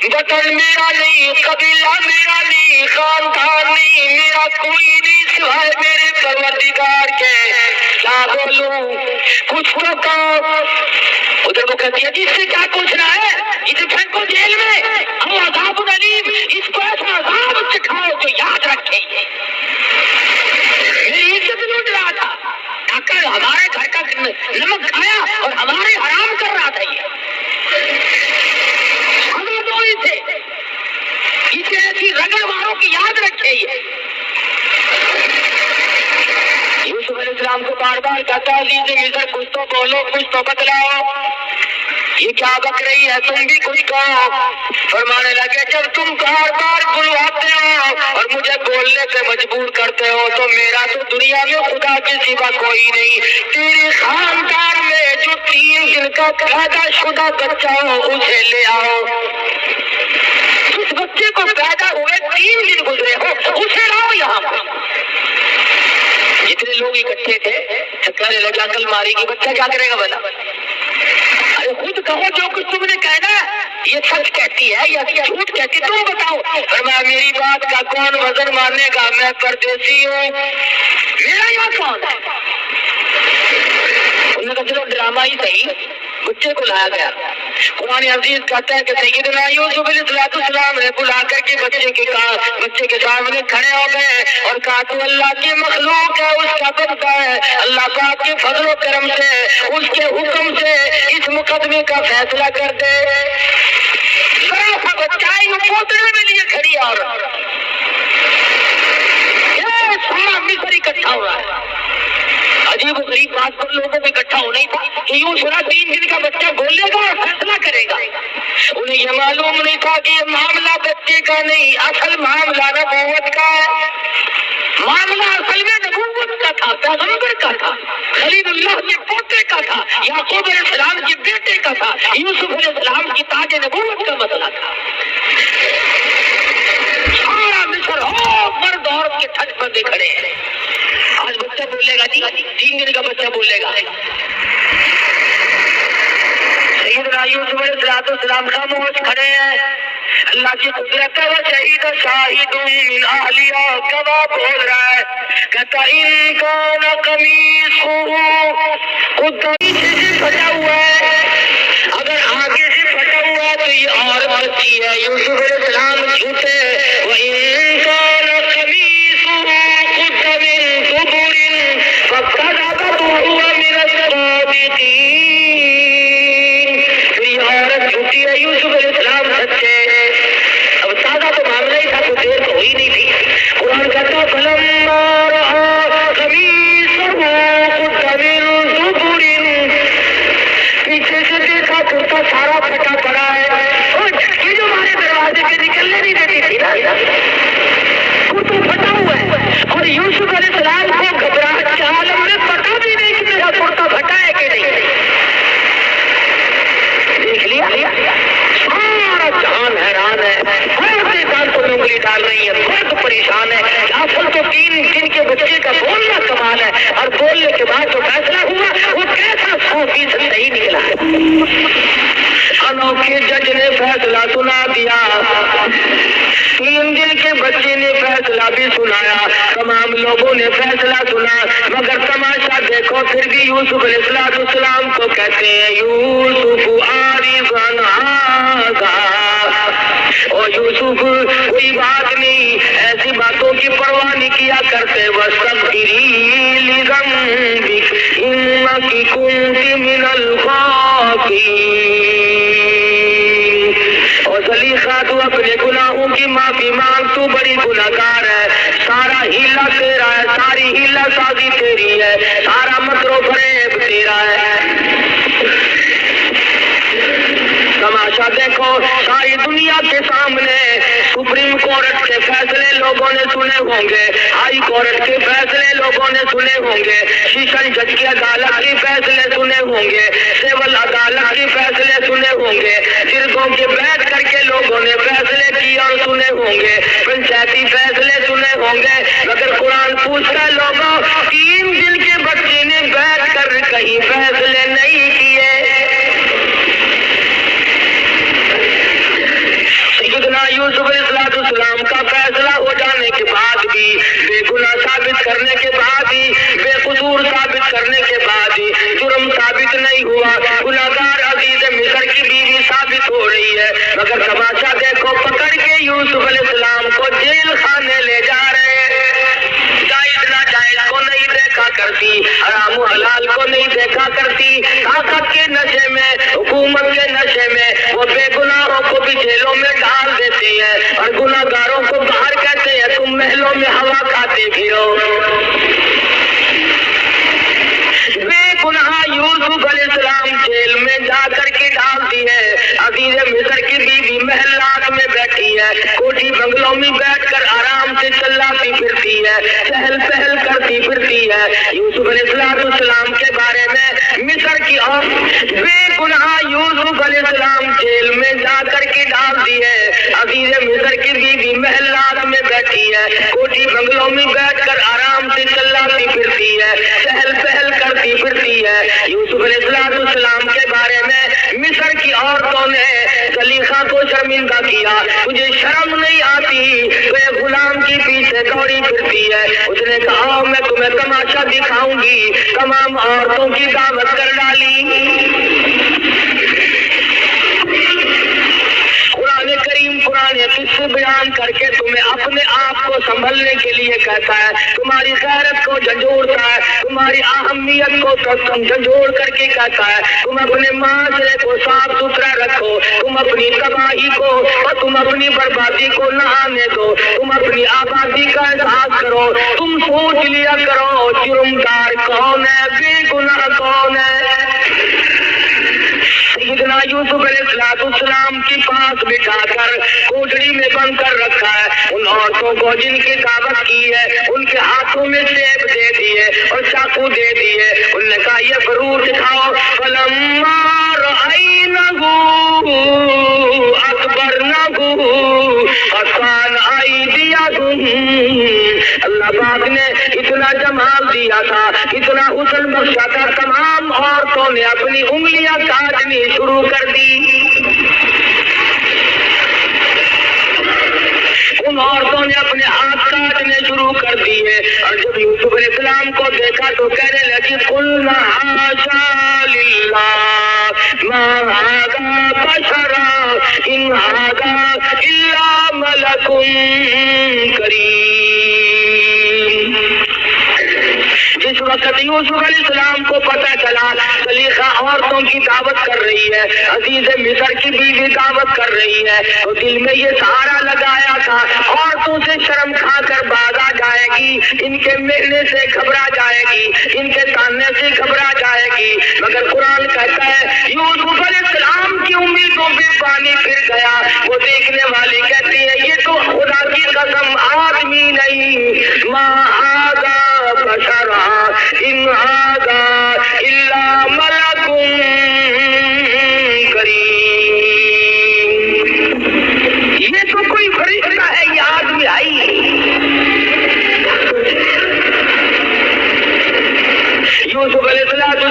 وطن میرا نہیں، قبیلہ میرا نہیں، خاندان نہیں، میرا کوئی نہیں سوائے میرے پروردگار کے، کیا بولوں، کچھ تو کہو۔ ادھر وہ کہتی ہے جس سے کیا پوچھنا ہے، اسے پھینکو جیل میں، ہم عذاب العلیم، اس کو ایسا عذاب سکھاؤ جو یاد رکھے، میری عزت لوٹ رہا تھا، ڈاکر ہمارے گھر کا نمک کھایا اور ہمارے حرام کر رہا تھا، یہ ہمیں تو اسے ایسی رگڑ ماروں کی یاد رکھے۔ یہ یوسف علیہ السلام کو بار بار کہتا عزیز مصر کچھ تو بولو، کچھ تو بتلاؤ، یہ کیا بک رہی ہے، تم بھی کچھ کہو۔ فرمانے لگے جب تم بار بار بلواتے ہو اور مجھے بولنے پہ مجبور کرتے ہو تو میرا تو دنیا میں خدا کے سوا کوئی نہیں، تیرے خاندان میں جو 3 دن کا پیدا شدہ بچہ ہو اسے لے آؤ، اس بچے کو پیدا ہوئے 3 دن گزرے ہو اسے لاؤ یہاں پر۔ جتنے لوگ اکٹھے تھے کہنے لگا عقل ماری کی بچہ کیا کرے گا بھلا، ارے خود کہو جو کچھ تم نے کہنا یہ سچ کہتی ہے یا جھوٹ کہتی، تم بتاؤ۔ فرمایا میری بات کا کون وزن ماننے گا، میں پردیسی ہوں، میرا یہاں کون ہے۔ انہوں نے کہا چلو ڈرامہ ہی صحیح، بچے کو لایا گیا۔ قرآن عزیز کہتا ہے کہ سیدنا یوسف علیہ السلام نے بلا کر کے بچے کے سامنے کھڑے ہو گئے اور کہا تو اللہ کی مخلوق ہے، اس کا بندہ ہے، اللہ پاک کے فضل و کرم سے اس کے حکم سے اس مقدمے کا فیصلہ کر دے۔ ذرا سا بچہ ہے پوتنے میں لیے کھڑی عورت، یہ سارا مصر اکٹھا ہوا ہے۔ عجیب و غریب بات پر لوگوں کو اکٹھا ہونا ہی تھا کہ یوں سنا 3 دن کا بچہ بولے گا اور فیصلہ کرے گا۔ انہیں یہ معلوم نہیں تھا کہ یہ معاملہ بچے کا نہیں، اصل معاملہ نبوت کا ہے، معاملہ اصل میں نبوت کا تھا، پیغمبر کا تھا، خلیل اللہ کے پوتے کا تھا، یعقوب علیہ السلام کے بیٹے کا تھا، یوسف علیہ السلام کی تاج نبوت کا مسئلہ تھا۔ سارا مصر مرد عورت کے تھج بندے کھڑے ہیں، آج بچہ بولے گا جی، 3 دن کا بچہ بولے گا۔ سیدنا یوسف علیہ السلام خاموش کھڑے ہیں، اللہ کی قدرت و شہید شاہد من اہلیہ گواہ بول رہا ہے، کہتا ان کان قمیصہ قد پیچھے سے پھٹا ہوا ہے، اگر آگے سے پھٹا ہوا ہے تو یہ عورت بچی ہے، یوسف علیہ السلام جھوٹے، وَإِن كَانَ قَمِيصُهُ قُدَّ مِن دُبُرٍ فَكَذَبَتْ وَهُوَ مِنَ الصَّادِقِينَ۔ پھر یہ عورت جھوٹی ہے، یوسف علیہ السلام سچے، جج نے فیصلہ سنا دیا، 3 دن کے بچے نے فیصلہ بھی سنایا، تمام لوگوں نے فیصلہ سنا، مگر تماشا دیکھو پھر بھی یوسف علیہ السلام کو کہتے ہیں یوسف عارض ھذا، اور یوسف کوئی بات نہیں، ایسی باتوں کی پرواہ نہیں کیا کرتے، واستغفری لذنبک انک کنت من الخاطئین، اور زلیخا تو اپنے گناہوں کی معافی مانگ، تو بڑی گناہگار ہے، سارا ہیلا تیرا ہے، ساری ہیلا سازی تیری ہے، سارا مکر و فریب تیرا ہے۔ تماشا دیکھو، ساری دنیا کے سامنے سپریم کورٹ کے فیصلے لوگوں نے سنے ہوں گے، ہائی کورٹ کے فیصلے لوگوں نے سنے ہوں گے، سیشن جج کی عدالت کے فیصلے سنے ہوں گے، سول عدالت کے فیصلے سنے ہوں گے، جرگوں کے بیٹھ کر کے لوگوں نے فیصلے کیے اور سنے ہوں گے، پنچایتی فیصلے سنے ہوں گے، مگر قرآن پوچھتا لوگوں 3 دن کے بچے نے بیٹھ کر کہیں فیصلے نہیں کیے۔ سیدنا یوسف علیہ السلام کا فیصلہ ہو جانے کے بعد بھی، بے گناہ ثابت کرنے کے بعد ہی، بے قصور ثابت کرنے کے بعد ہی جرم ثابت نہیں ہوا، گناہگار عزیز مصر کی بیوی ثابت ہو رہی ہے، مگر تماشا دیکھو پکڑ کے یوسف علیہ السلام کو جیل خانے لے جا رہے ہیں، جائز ناجائز کو نہیں دیکھا کرتی، حرام و حلال کو نہیں دیکھا کرتی، طاقت کے نشے میں، حکومت کے نشے میں وہ بے گناہوں کو بھی جیلوں میں ڈال دیتے ہیں اور گناہگاروں کو باہر کہتے ہیں تم محلوں میں ہوا کھاتے پھرو۔ بے گناہ یوسف علیہ السلام جیل میں جا کر کے ڈال دی ہے، عزیز مصر کی بیوی محلات میں بیٹھی ہے، کوٹھی بنگلوں میں بیٹھ کر آرام سے چلاتی پھرتی ہے، چہل پہل کرتی پھرتی ہے۔ یوسف علیہ السلام کے بارے میں مصر کی اور بے گناہ یوسف علیہ السلام جیل میں جا کر کے ڈال دی ہے، عزیز مصر کی بیوی محلات میں بیٹھی ہے، کوٹھی بنگلوں میں بیٹھ کر آرام سے چلاتی پھرتی ہے، چہل پہل کرتی پھرتی ہے۔ یوسف علیہ السلام کے بارے میں مصر کی عورتوں نے زلیخا کو شرمندہ کیا، مجھے شرم نہیں آتی تو ایک غلام کی پیچھے دوڑی پھرتی ہے، اس نے کہا میں تمہیں تماشا دکھاؤں گی، تمام عورتوں کی دعوت کر ڈالی۔ پرانے قصے بیان کر کے تمہیں اپنے آپ کو سنبھلنے کے لیے کہتا ہے، تمہاری غیرت کو جھنجھوڑتا ہے، تمہاری اہمیت کو جھنجھوڑ کر کے کہتا ہے تم اپنے معاشرے کو صاف ستھرا رکھو، تم اپنی تباہی کو اور تم اپنی بربادی کو نہ آنے دو، تم اپنی آبادی کا احساس کرو، تم سوچ لیا کرو جرمدار کون ہے، بے گناہ کون ہے۔ سیدنا یوسف علیہ السلام کے پاس بٹھا کر کوٹڑی میں بند کر رکھا ہے، ان عورتوں کو جن کی دعوت کی ہے ان کے ہاتھوں میں سیب دے دیے اور چاقو دے دیے، انہوں نے کہا یہ فروٹ کھاؤ، فلما رأینہ اکبرنہ فقال ایدیہم، اللہ پاک نے اتنا جمال دیا تھا، اتنا حسن بخشا تھا، تمام عورتوں نے اپنی انگلیاں کاٹنی شروع کر دی۔ ان عورتوں نے اپنے ہاتھ کاٹنے شروع کر دیے، اور جب یوسف علیہ السلام کو دیکھا تو کہنے لگی قلنا حاشا للہ ما ھذا بشرا ان ھذا الا ملک کریم۔ جس وقت یوسف علیہ السلام کو پتہ چلا زلیخا عورتوں کی دعوت کر رہی ہے، عزیز مصر کی بیوی دعوت کر رہی ہے، تو دل میں یہ سہارا لگایا تھا عورتوں سے شرم کھا کر باز آ جائے گی، ان کے ملنے سے گھبرا جائے گی، ان کے تانے سے گھبرا جائے گی، مگر قرآن کہتا ہے یوسف علیہ السلام کی امیدوں پہ پانی پھر گیا۔ وہ دیکھنے والی کہتی ہے یہ تو خدا کی قسم آدمی نہیں، ما ھذا بشرا ان ھذا الا ملک کریم، یہ تو کوئی فرشتہ ہے، یہ آدمی آئی۔ یوسف علیہ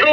2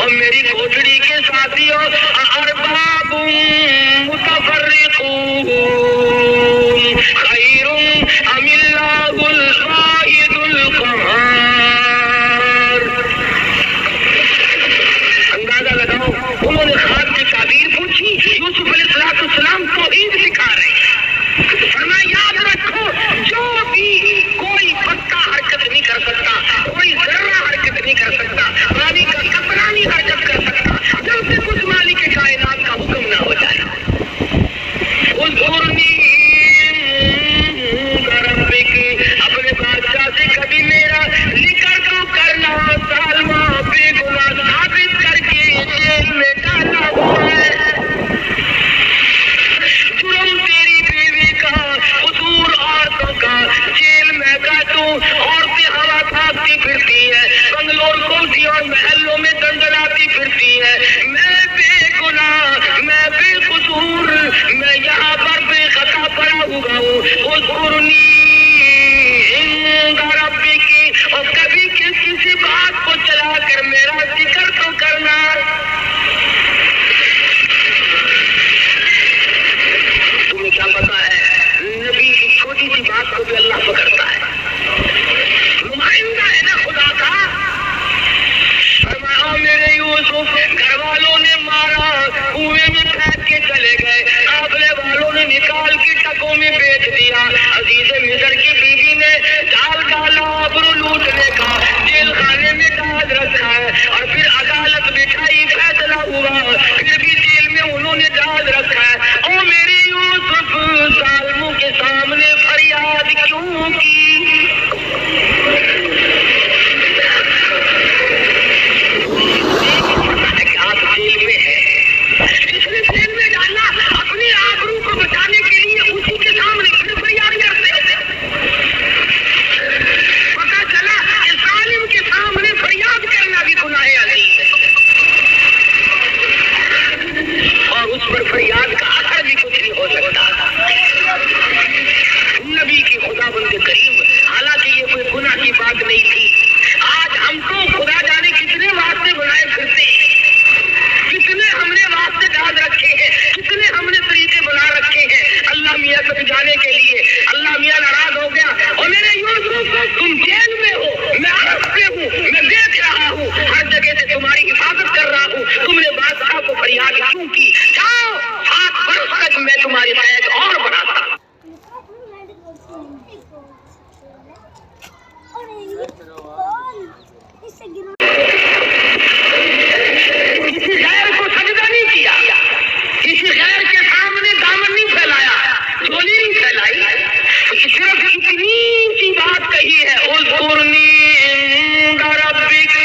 اور میری کوٹڑی کے ساتھیوں ارباب متفرقون خیر ام اللہ الواحد القہار۔ اندازہ لگاؤ، انہوں نے خواب کی تعبیر پوچھی، یوسف علیہ السلام توحید سکھا رہے ہیں۔ فرمایا یاد رکھو، جو بھی کوئی پتا حرکت نہیں کر سکتا، کوئی ذرہ حرکت نہیں کر سکتا، پانی کا قطرہ نہیں حرکت کر سکتا جب تک اس مالک کائنات کا حکم نہ ہو جائے۔ اذکرنی عند ربک، اپنے بادشاہ سے کبھی میرا ذکر تو کرنا۔ سالمہ بے گناہ ثابت کر کے جیل میں ڈالا ہوا ہے، جرم تیری بیوی کا، قصور عورتوں کا، جیل میں بیٹھوں، عورتیں ہوا کھاتی پھرتی ہے، بنگلور کھولتی اور محلوں میں دندلاتی پھرتی ہے، میں بے گناہ، میں بے قصور، میں یہاں پر بے خطا پڑا ہوا ہوں۔ اذکرنی عند ربک، اور کبھی کسی بات کو چلا کر میرا ذکر تو کرنا۔ تمہیں کیا پتا ہے، نبی کی چھوٹی سی بات کو بھی اللہ پکڑتا ہے، نمائندہ ہے نا خدا کا۔ فرمایا میرے یوسف، گھر والوں نے مارا، کنویں میں پھینک کے چلے گئے، قافلے والوں نے نکال کے ٹکوں میں بیچ دیا، عزیز مصر کی بیوی نے جال ڈالا آبرو لوٹنے کا، جیل خانے میں ڈال رکھا ہے، اور پھر عدالت بٹھائی، فیصلہ ہوا، پھر بھی جیل میں انہوں نے ڈال رکھا ہے۔ او میرے یوسف، ظالموں کے سامنے فریاد کیوں کی؟ آپ جیل میں ہیں، جس نے جیل میں ڈالا اپنے آبرو کو بچانے کے لیے اسی کے سامنے پھر فریاد کرتے ہیں۔ پتا چلا کہ ظالم کے سامنے فریاد کرنا بھی گناہ عظیم ہے، اور اس پر فریاد کا اثر بھی کچھ نہیں ہو سکتا۔ نبی کی خدا بند کریم، حالانکہ یہ کوئی گناہ کی بات نہیں تھی، آج ہم کو خدا جانے کتنے واسطے بنائے پھرتے ہیں، کتنے ہم نے واسطے ڈال رکھے ہیں، کتنے ہم نے طریقے بنا رکھے ہیں اللہ میاں تک جانے کے لیے۔ اللہ میاں ناراض ہو گیا، اور میرے یوسف تم جیل میں ہو، میں عرب پہ ہوں، میں دیکھ رہا ہوں، ہر جگہ سے تمہاری حفاظت کر رہا ہوں، تم نے بادشاہ کو فریاد کیوں کی؟ جاؤ 7 برس تک میں تمہاری قید اور بڑھاتا ہوں۔ کسی غیر کو سجدہ نہیں کیا، کسی غیر کے سامنے دامن نہیں پھیلایا، چولی نہیں پھیلائی، صرف اتنی سی بات کہی ہے، اذکرنی عند ربک،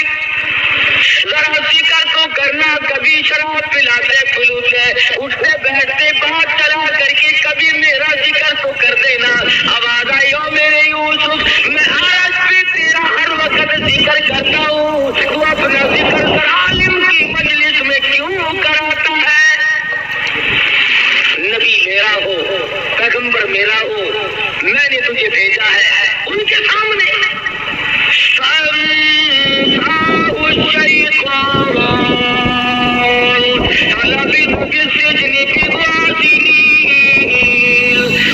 ذرا ذکر تو کرنا۔ کبھی شراب پلاتے پلوتے، اٹھتے بیٹھتے بات چلا کر کے کبھی میرا ذکر تو کر دینا۔ آواز آئی، او میرے یوسف، میں آج بھی تیرا ہر وقت ذکر کرتا ہوں، تو اپنا ذکر عالم کی مجلس میں کیوں کراتا ہے؟ نبی میرا ہو، پیغمبر میرا ہو، میں نے تجھے بھیجا ہے، ان کے سامنے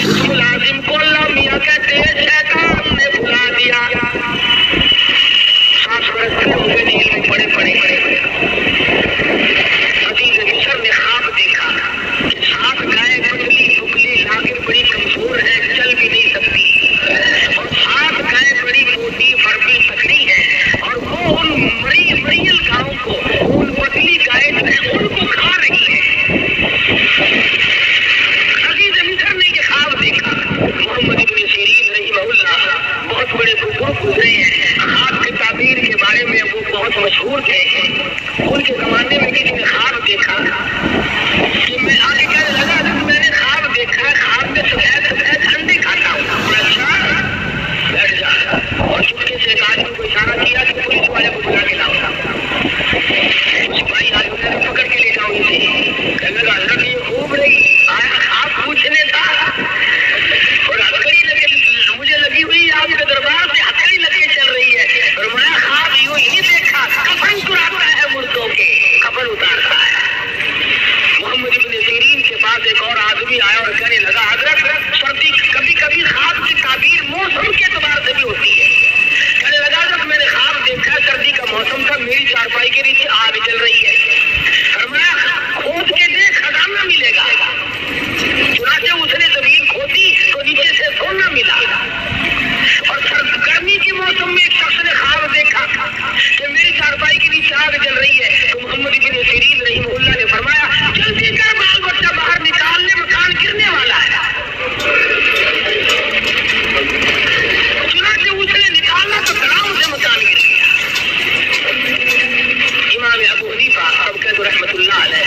اس ملازم کو اللہ میاں کہتے ہیں شیطان نے بلا دیا، 7 برس تک مجھے جیل میں پڑے پڑے۔ عزیز مصر نے خواب دیکھا کہ 7 گائے پتلی پتلی لاگے بڑی کمزور ہے، چل بھی نہیں سکتی، اور 7 گائے بڑی موٹی فربی تکڑی ہے، اور وہ ان مریل گاؤں کو، ان پتلی گائے جو ہے ان کو کھا رہی ہے۔ عزیز مصر نے یہ خواب دیکھا۔ محمد ابن سیرین رحمہ اللہ بہت بڑے بزرگ گزرے ہیں، خواب کی تعبیر کے بارے میں وہ بہت مشہور تھے۔ ان کے زمانے میں کسی نے خواب دیکھا کہ میں آگے کہنے لگا، میں نے خواب دیکھا، خواب میں سفید سفید انڈے کھاتا ہوں۔ اچھا، بیٹھ جا، اور چپکے سے ایک آدمی کو اشارہ کیا کہ پولیس والے کو بلا کے لاؤ، سپاہی آدمی نے پکڑ کے لے جاؤ اسے۔ کہنے لگا حضرت یہ خوب رہی، آیا خواب پوچھنے تھا، اور ہتھکڑی مجھے لگی ہوئی آپ کے دربار سے ہتھکڑی لگ کے چل رہی ہے۔ فرمایا خواب یوں ہی دیکھا، کفن چراتا ہے مردوں کے۔ کبھی خواب کی تعبیر موسم کے اعتبار سے بھی ہوتی ہے. کہنے لگا جب میں نے خواب دیکھا سردی کا موسم تھا, میری چارپائی کے نیچے آگ جل رہی ہے. فرمایا کھود کے دیکھ خزانہ ملے گا. چنانچہ اس نے زمین کھودی تو نیچے سے سونا ملا. اور گرمی کے موسم میں ایک شخص نے خواب دیکھا کہ میری چارپائی کے نیچے آگ جل رہی ہے. تو محمد بن سیرین رحمہ اللہ نے فرمایا جلدی کر بال بچہ باہر نکال لے, مکان گرنے والا ہے. چنانچہ اس نے نکالا تو گراؤں سے مکان گر گیا. امام ابو حنیفہ رحمۃ اللہ علیہ,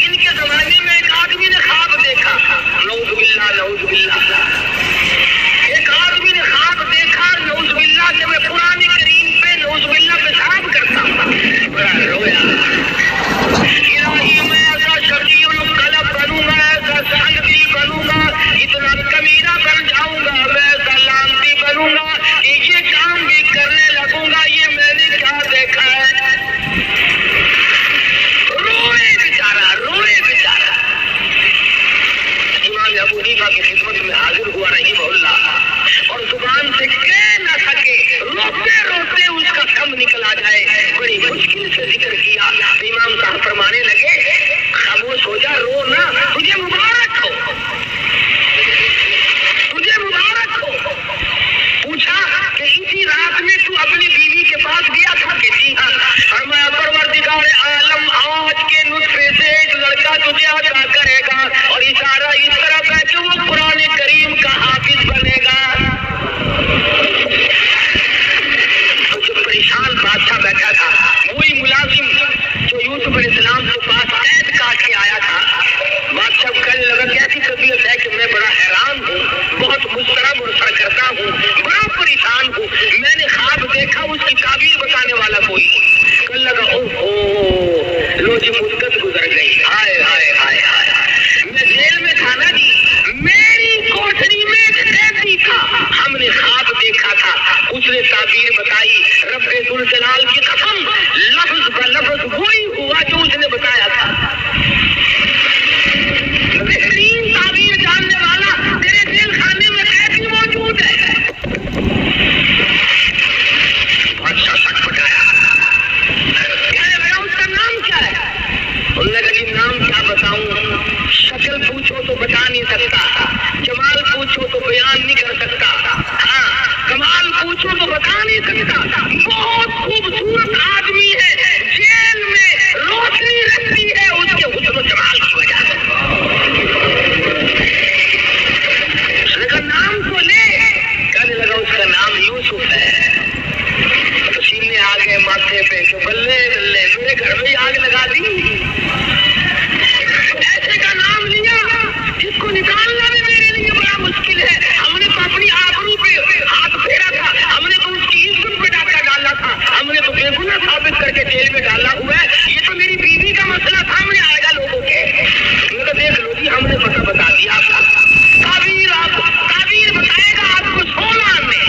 ان کے زمانے میں ایک آدمی نے خواب دیکھا, نعوذ باللہ نعوذ باللہ, ایک آدمی نے خواب دیکھا نعوذ باللہ کہ میں قرآن کریم پہ نعوذ باللہ پیشاب کرتا ہوں. بڑا رویا, الہی میں ایسا شرعی القلب بنوں گا, ایسا سہل دل بنوں گا, اتنا کمینہ بن جاؤں گا, میں ایسا لانتی بنوں گا کہ یہ کام بھی کرنے لگوں گا. یہ میں نے کیا دیکھا ہے. روئے بیچارہ. امام ابو حنیفہ کی خدمت میں حاضر ہوا رحمہ اللہ, اور زبان سے کہہ نہ سکے, روتے روتے اس کا دم نکل آ جائے. بڑی مشکل سے ذکر کیا. امام صاحب فرمانے لگے خاموش ہو جا, رو نہ, تجھے مبارک ہو, تجھے مبارک ہو. پوچھا کہ اسی رات میں تو اپنی بیوی کے پاس گیا تھا کہ جی ہاں. فرمایا پروردگار عالم آج کے نطفے سے ایک لڑکا تجھے عطا کرے گا, اور اشارہ اس طرف ہے کہ وہ قرآن کریم کا حافظ بنے گا. جو پریشان بادشاہ بیٹھا تھا, وہی ملازم جو یوسف علیہ السلام کے پاس قید کاٹ کے آیا تھا, بادشاہ کہنے لگا کیسی طبیعت ہے کہ میں بڑا حیران ہوں, بہت مضطرب اور سرگردہ ہوں, بڑا پریشان ہوں. میں نے خواب دیکھا اس کی تعبیر بتانے والا کوئی. کہنے لگا اوہ لو جی مدت گزر گئی. ہائے ہائے ہائے ہائے, میں جیل میں تھا نا جی, میری کوٹھری میں ایک قیدی تھا, ہم نے خواب دیکھا تھا, اس نے تعبیر بتائی. رب ذوالجلال کی قسم لفظ بلفظ وہی ہوا جو اس نے بتایا تھا. بہترین تعبیر جاننے والا تیرے جیل خانے میں قیدی موجود ہے. بادشاہ سچ پٹایا, کہنے لگا اس کا نام کیا ہے. انہوں نے کہا جی نام کیا بتاؤں, شکل پوچھو تو بتا نہیں سکتا, جمال پوچھو تو بیان نہیں کر سکتا, ہاں کمال پوچھو تو بتا نہیں سکتا. بہت خوبصورت آدمی ہے, جیل میں روشنی رہتی ہے اس کے حسن و جمال کی وجہ سے. اس نے کہا نام تو لے. کہنے لگا اس کا نام یوسف ہے. پسینے آ گئے ماتھے پہ کہ بلے بلے میرے گھر میں آگ لگا دی. ایسے کا نام لیا جس کو نکالنا بھی میرے لیے بڑا مشکل ہے. ہم نے تو اپنی آبرو پہ ہاتھ پھیرا تھا, ہم نے تو اس کی عزت پہ ڈاکہ ڈالا تھا, ہم نے تو بے گناہ ثابت کر کے جیل میں ڈالا ہوا ہے. یہ تو میری بیوی کا مسئلہ سامنے آئے گا لوگوں کے. میں تو دیکھ لو جی ہم نے پتہ بتا دیا آپ کا. تعبیر بتائے گا آپ کو سونا میں.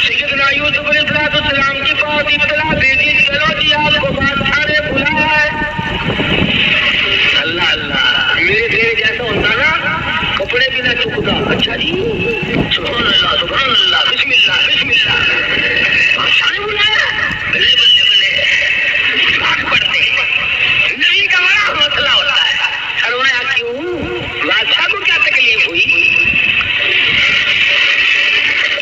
سیدنا یوسف علیہ السلام کی بہت اطلاع بھیجی, چلو جی آپ کو بادشاہ نے بلایا ہے. اللہ اللہ, میرے تیرے جیسا ہوتا نا کپڑے بھی نہ چکتا. اچھا جی سبحان اللہ بسم اللہ بسم اللہ, بادشاہ نے بلایا. بلے بلے بلے بھاگ پڑتے. نبی کا بڑا حوصلہ ہوتا ہے. فرمایا کیوں, بادشاہ کو کیا تکلیف ہوئی.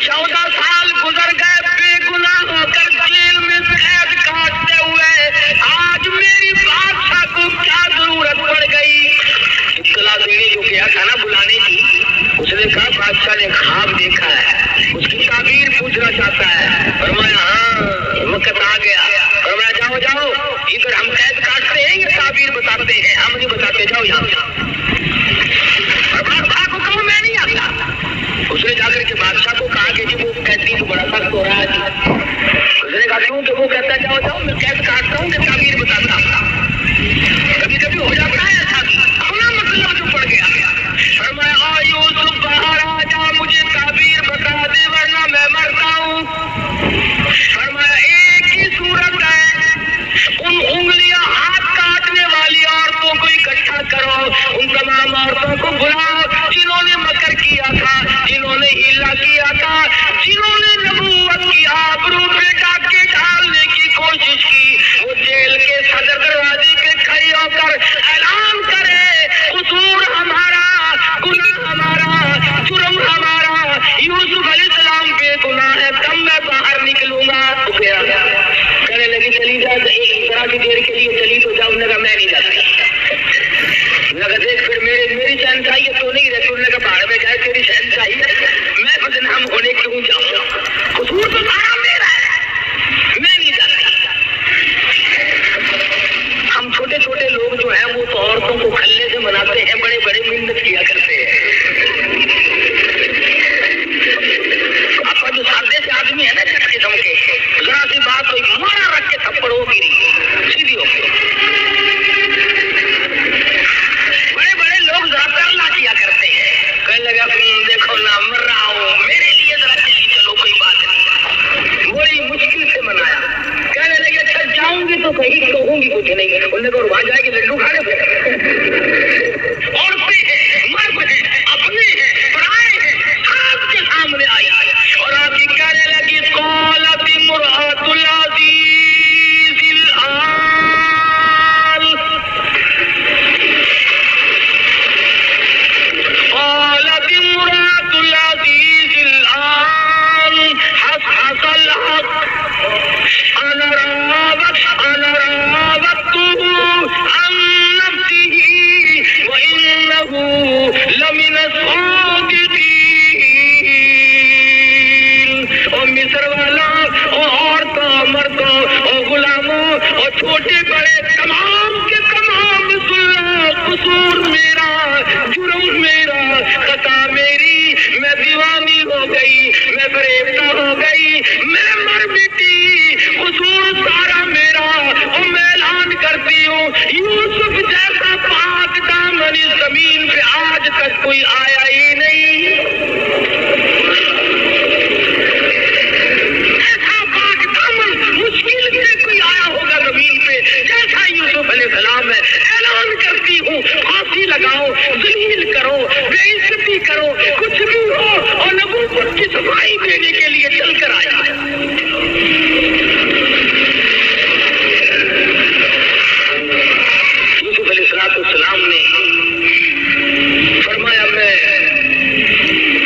14 سال گزر گئے بے گناہ ہو کر جیل میں قید کاٹتے ہوئے, آج میری بادشاہ کو کیا ضرورت پڑ گئی. اطلاع دینے جو گیا تھا نا بلانے کی, اس نے کہا بادشاہ نے خواب دیکھا ہے, اس کی تعبیر پوچھنا چاہتا ہے. فرمایا ہاں وقت آ گیا. فرمایا جاؤ جاؤ, ادھر ہم قید کاٹتے ہیں یا تعبیر بتاتے ہیں, ہم نہیں بتاتے, جاؤ یہاں. اور بادشاہ کو کہو میں نہیں آتا. اس نے جا کر کے بادشاہ کو کہا کہ جی وہ قیدی تو بڑا سخت ہو رہا ہے جی. اس نے کہا کیوں, کہ وہ کہتا ہے جاؤ جاؤ میں قید کاٹتا ہوں کہ تعبیر بتاتا ہوں. کبھی کبھی ہو جاتا ہے ایسا, اپنا مطلب جو پڑ گیا. فرمایا یوسف باہر آ جا, مجھے تعبیر بتا دے ورنہ میں مرتا ہوں. فرمایا ایک ہی صورت ہے, ان انگلیاں ہاتھ کاٹنے والی عورتوں کو اکٹھا کرو, ان پھر میری شہنشاہیت تو نہیں رسول نے کہا باہر میں جائے تیری شہنشاہی میں بدنام ہونے کیوں جاؤں، قصور تو سارا میرا ہے، میں نہیں جاتا۔ ہم چھوٹے چھوٹے لوگ جو ہیں وہ تو عورتوں کو کھلے سے مناتے ہیں، بڑے بڑے منت کیا کرتے ہیں۔ آپ جو سادے سے آدمی ہے نا چٹ قسم کے، ذرا سی بات ہوئی مارا رکھ کے تھپڑ ہو گری سیدھی ہو گئی۔ بڑے بڑے لوگ ذرا ترلا کیا کرتے ہیں، کہنے لگا دیکھو نہ مر رہا ہوں، میرے لیے ذرا چلی چلو کوئی بات نہیں، بڑی مشکل سے منایا۔ کہنے لگے اچھا جاؤں گی تو کہیں کہوں گی کچھ نہیں، انہوں نے کہا وہاں جائے گی لڈو کھانے پہ، عورتیں ہیں، مرد ہیں، اپنے ہیں، پرائے ہیں، آپ کے سامنے آئی اور آپ کی کہنے لگی قالت امرأۃ العزیز الآن، قالت امرأۃ العزیز الآن حصحص الحق انا راودته عن نفسه وانه لمن الصادقین۔ اور مصر والا اور عورتوں مردوں اور غلاموں اور چھوٹے بڑے تمام کے تمام قصور میرا، جرم میرا، خطا میری، میں دیوانی ہو گئی، میں فریفتہ ہو گئی، میں مر مٹی، قصور سارا میرا۔ اور میں اعلان کرتی ہوں یوسف جیسا پاک دامن اس زمین پہ آج تک کوئی آیا ہی نہیں، ایسا پاک دامن مشکل سے کوئی آیا ہوگا زمین پہ جیسا یوسف علیہ السلام ہے۔ اعلان کرتی ہوں پھانسی لگاؤ، ذلیل کرو، بے عزتی کرو، کچھ بھی ہو، اور نبوت کی صفائی دینے کے لیے چل کر آیا۔ یوسف علیہ السلام نے فرمایا میں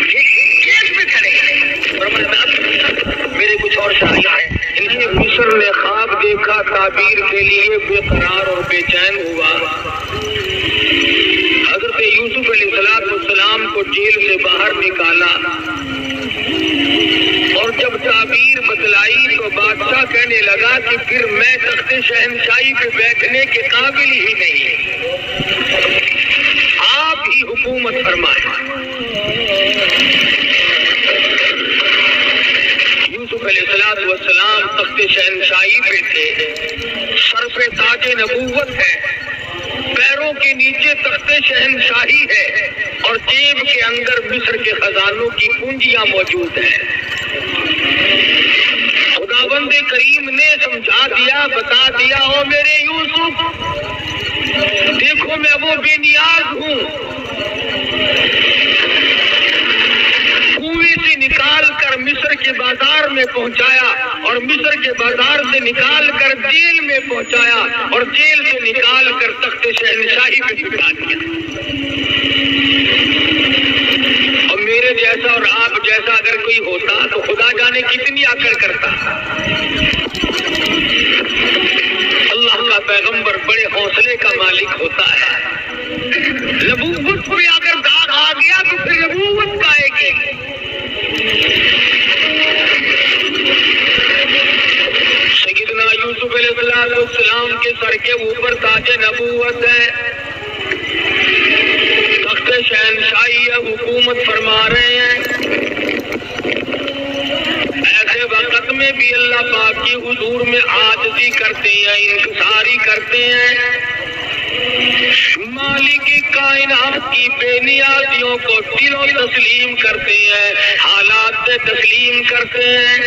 کیس میں کھڑے ہیں، فرمایا میرے کچھ اور شاعر ہیں، انہیں مصر نے خواب دیکھا، تعبیر کے لیے بے قرار اور بے چین ہوا۔ حضرت یوسف علیہ السلام کو جیل سے باہر نکالا اور جب تعبیر بتلائی تو بادشاہ کہنے لگا کہ پھر میں تخت شہنشاہی پہ بیٹھنے کے قابل ہی نہیں، آپ ہی حکومت فرمائیں۔ یوسف علیہ السلام تخت شہنشاہی پہ تھے، سر پہ تاج نبوت ہے، پیروں کے نیچے تخت شہنشاہی ہے، اور جیب کے اندر مصر کے خزانوں کی کنجیاں موجود ہیں۔ خداوند کریم نے سمجھا دیا، بتا دیا، او میرے یوسف دیکھو میں وہ بے نیاز ہوں، کنویں سے نکال کر مصر کے بازار میں پہنچایا، اور مصر کے بازار سے نکال کر جیل میں پہنچایا، اور جیل سے نکال کر تخت شہنشاہی پہ بٹھا دیا۔ اور میرے جیسا اور آپ جیسا اگر کوئی ہوتا تو خدا جانے کتنی آکڑ کرتا۔ اللہ کا پیغمبر بڑے حوصلے کا مالک ہوتا ہے، نبوت پہ اگر داغ آ گیا تو پھر نبوت گائے گی۔ سیدنا یوسف علیہ السلام کے سر کے اوپر تاج نبوت ہے، تخت شہنشاہی حکومت فرما رہے ہیں۔ ایسے وقت میں بھی اللہ پاک کی حضور میں عاجزی کرتے ہیں، انکساری کرتے ہیں، مالک کائنات کی بے نیازیوں کو دلوں تسلیم کرتے ہیں، حالات سے تسلیم کرتے ہیں۔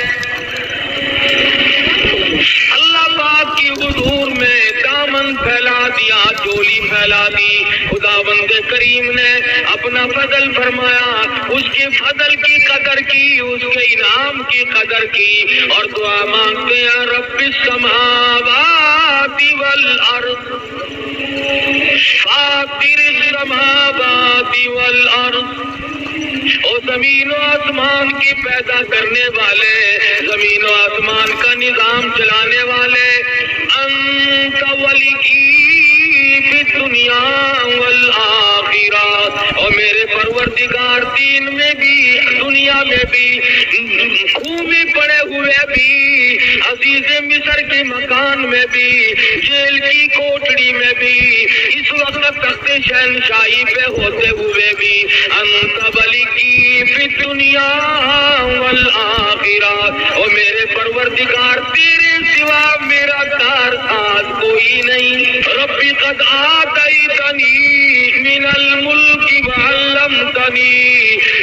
اللہ پاک کی حضور میں دامن پھیلا دیا، جولی پھیلا دی۔ خداوند کریم نے اپنا فضل فرمایا، اس کے فضل کی قدر کی، اس کے انعام کی قدر کی، اور دعا مانگتے ہیں رب السماوات والارض فاطر السماوات والارض، او زمین و آسمان کی پیدا کرنے والے، زمین و آسمان کا نظام چلانے والے، انت ولی فی الدنیا والآخرہ بھی، جیل کی کوٹڑی میں بھی، اس وقت تخت شہنشاہی پہ ہوتے ہوئے بھی، انت ولی فی دنیا والآخرہ، اور میرے پروردگار تیرے سوا میرا کارساز کوئی نہیں۔ ربی قد آتیتنی من الملک وعلمتنی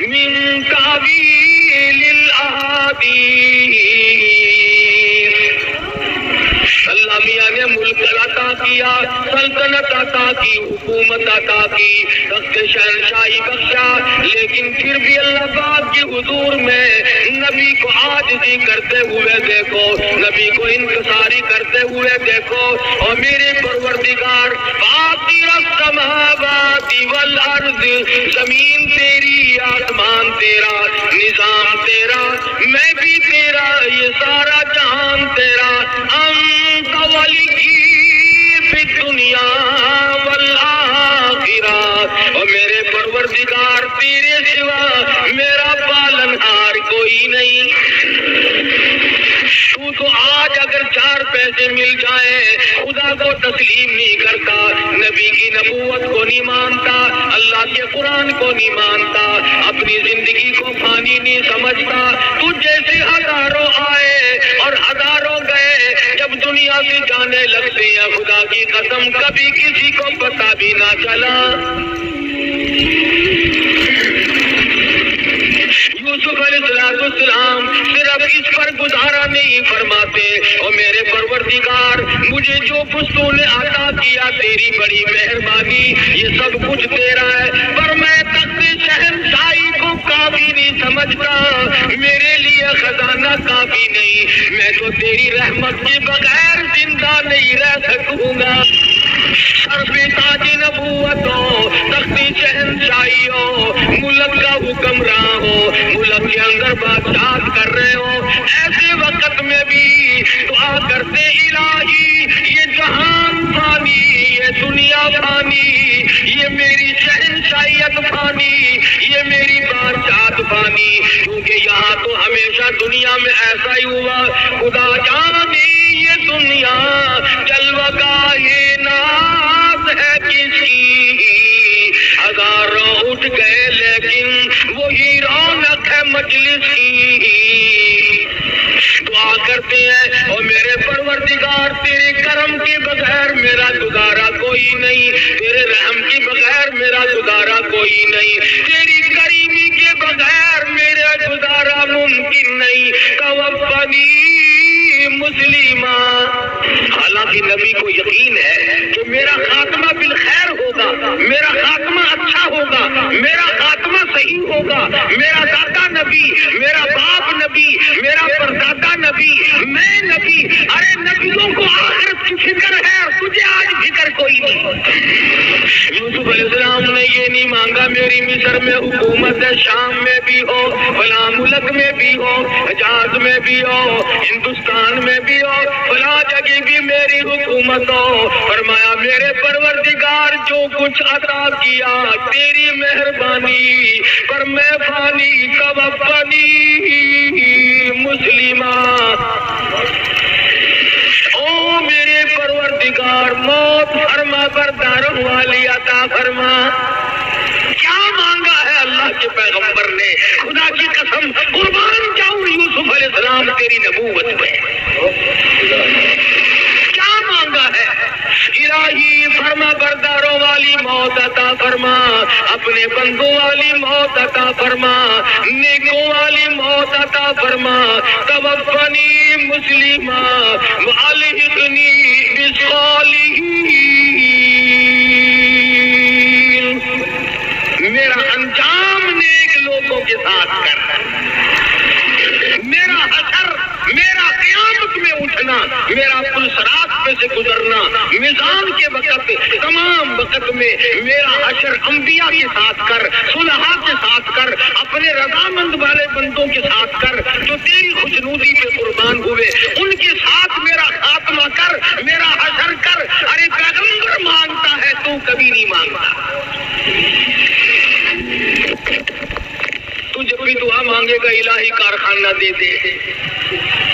من تعویل الاحادیث، اللہ میاں نے ملک عطا کیا، سلطنت عطا کی، حکومت عطا کی، تخت شہنشاہی بخشا، لیکن پھر بھی اللہ پاک کے حضور میں نبی کو عاجزی کرتے ہوئے دیکھو، نبی کو انکساری کرتے ہوئے دیکھو، اور میرے پروردگار فاطر السماوات والارض، زمین تیری، آسمان تیرا، نظام تیرا، میں بھی تیرا، یہ سارا جہان تیرا، انت ولی فی دنیا والآخرہ، اور میرے پروردگار تیرے سوا میرا پالنہار کوئی نہیں۔ تو آج اگر 4 پیسے مل جائیں خدا کو تسلیم نہیں کرتا، نبی کی نبوت کو نہیں مانتا، اللہ کے قرآن کو نہیں مانتا، اپنی زندگی کو فانی نہیں سمجھتا، تو جیسے ہزاروں آئے اور ہزاروں گئے، جب دنیا سے جانے لگتے ہیں خدا کی قسم کبھی کسی کو پتہ بھی نہ چلا۔ یوسف علیہ السلام صرف اس پر گزارا نہیں فرماتے، اور میرے پروردگار مجھے جو کچھ تو نے عطا کیا تیری بڑی مہربانی، یہ سب کچھ تیرا ہے، پر میں تخت شہنشاہی کو کافی نہیں سمجھتا، میرے لیے خزانہ کافی نہیں، میں تو تیری رحمت کے بغیر زندہ نہیں رہ سکوں گا۔ سر تاج نبوت ہو، تختی شہنشاہی ہو، ملک کا حکمراں ہو، ملک کے اندر بادشاہ کر رہے ہو، ایسے وقت میں بھی دعا کرتے الہی یہ جہان فانی، یہ دنیا فانی، یہ میری شہنشاہیت فانی، یہ میری بادشاہت فانی، کیونکہ یہاں تو ہمیشہ دنیا میں ایسا ہی ہوا، خدا جانے یہ دنیا جلوہ گاہ ناز ہے کس کی، ہزاروں اٹھ گئے لیکن وہی رونق ہے مجلس کی۔ دعا کرتے ہیں اور میرے پروردگار تیرے کرم کے بغیر میرا گزارا کوئی نہیں، تیرے رحم کے بغیر میرا گزارا کوئی نہیں، تیری کریمی کے بغیر میرا گزارا ممکن نہیں۔ توفنی مسلمہ، حالانکہ نبی کو یقین ہے کہ میرا خاتمہ بالخیر ہوگا، میرا خاتمہ اچھا ہوگا، میرا خاتمہ صحیح ہوگا، میرا دادا نبی، میرا باپ نبی، میرا پردادا نبی، میں نبی، ارے نبیوں کو آخرت کی فکر ہے، تجھے آج فکر کوئی نہیں۔ یوسف علیہ السلام نے یہ نہیں مانگا میری مصر میں حکومت ہے، شام میں بھی ہو، فلاں ملک میں بھی ہو، حجاز میں بھی ہو، ہندوستان میں بھی ہو، فلاں جگہ بھی میری حکومت ہو۔ فرمایا میرے پروردگار جو کچھ عطا کیا تیری مہربانی، پر میں فانی توفنی مسلمہ، او میرے پروردگار موت فرما برداروں والی عطا فرما۔ کیا مانگا ہے اللہ کے پیغمبر نے، خدا کی قسم قربان جاؤں یوسف علیہ السلام تیری نبوت میں کیا مانگا ہے؟ الہی فرما برداروں والی موت عطا فرما، اپنے بندوں والی موت عطا فرما، نیکوں والی موت عطا فرما، توفنی مسلمہ والحقنی بالصالحین، میرا انجام نیک لوگوں کے ساتھ کر، میرا حشر، میرا قیامت میں اٹھنا، میرا پل صراط پہ سے گزرنا، میزان کے وقت تمام وقت میں میرا حشر انبیاء کے ساتھ کر، صلحاء کے ساتھ کر، اپنے رضامند والے بندوں کے ساتھ کر، جو تیری خوشنودی پہ قربان ہوئے ان کے ساتھ میرا خاتمہ کر، میرا حشر کر۔ ارے پیغمبر مانگتا ہے تو کبھی نہیں مانگتا، تجھ جب بھی دعا مانگے گا الہی کارخانہ دے دے،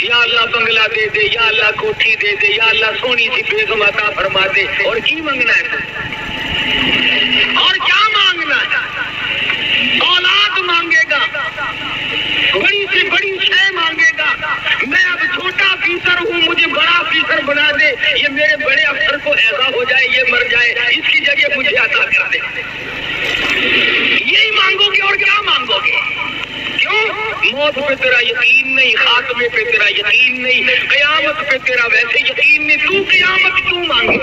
یا اللہ بنگلہ دے دے، یا اللہ کوٹھی دے دے، یا اللہ سونی سی بیگم عطا فرما دے، اور کی مانگنا ہے؟ اور کیا مانگنا ہے؟ اولاد مانگے گا، بڑی سے بڑی شے مانگے گا، میں اب چھوٹا افیسر ہوں مجھے بڑا افیسر بنا دے، یہ میرے بڑے افسر کو ایسا ہو جائے یہ مر جائے، اس کی جگہ مجھے عطا کر دے، یہی مانگو گے اور کیا مانگو گے؟ کیوں؟ موت پہ تیرا یقین نہیں، خاتمے پہ تیرا یقین نہیں، قیامت پہ تیرا ویسے یقین نہیں، تو قیامت کیوں مانگے؟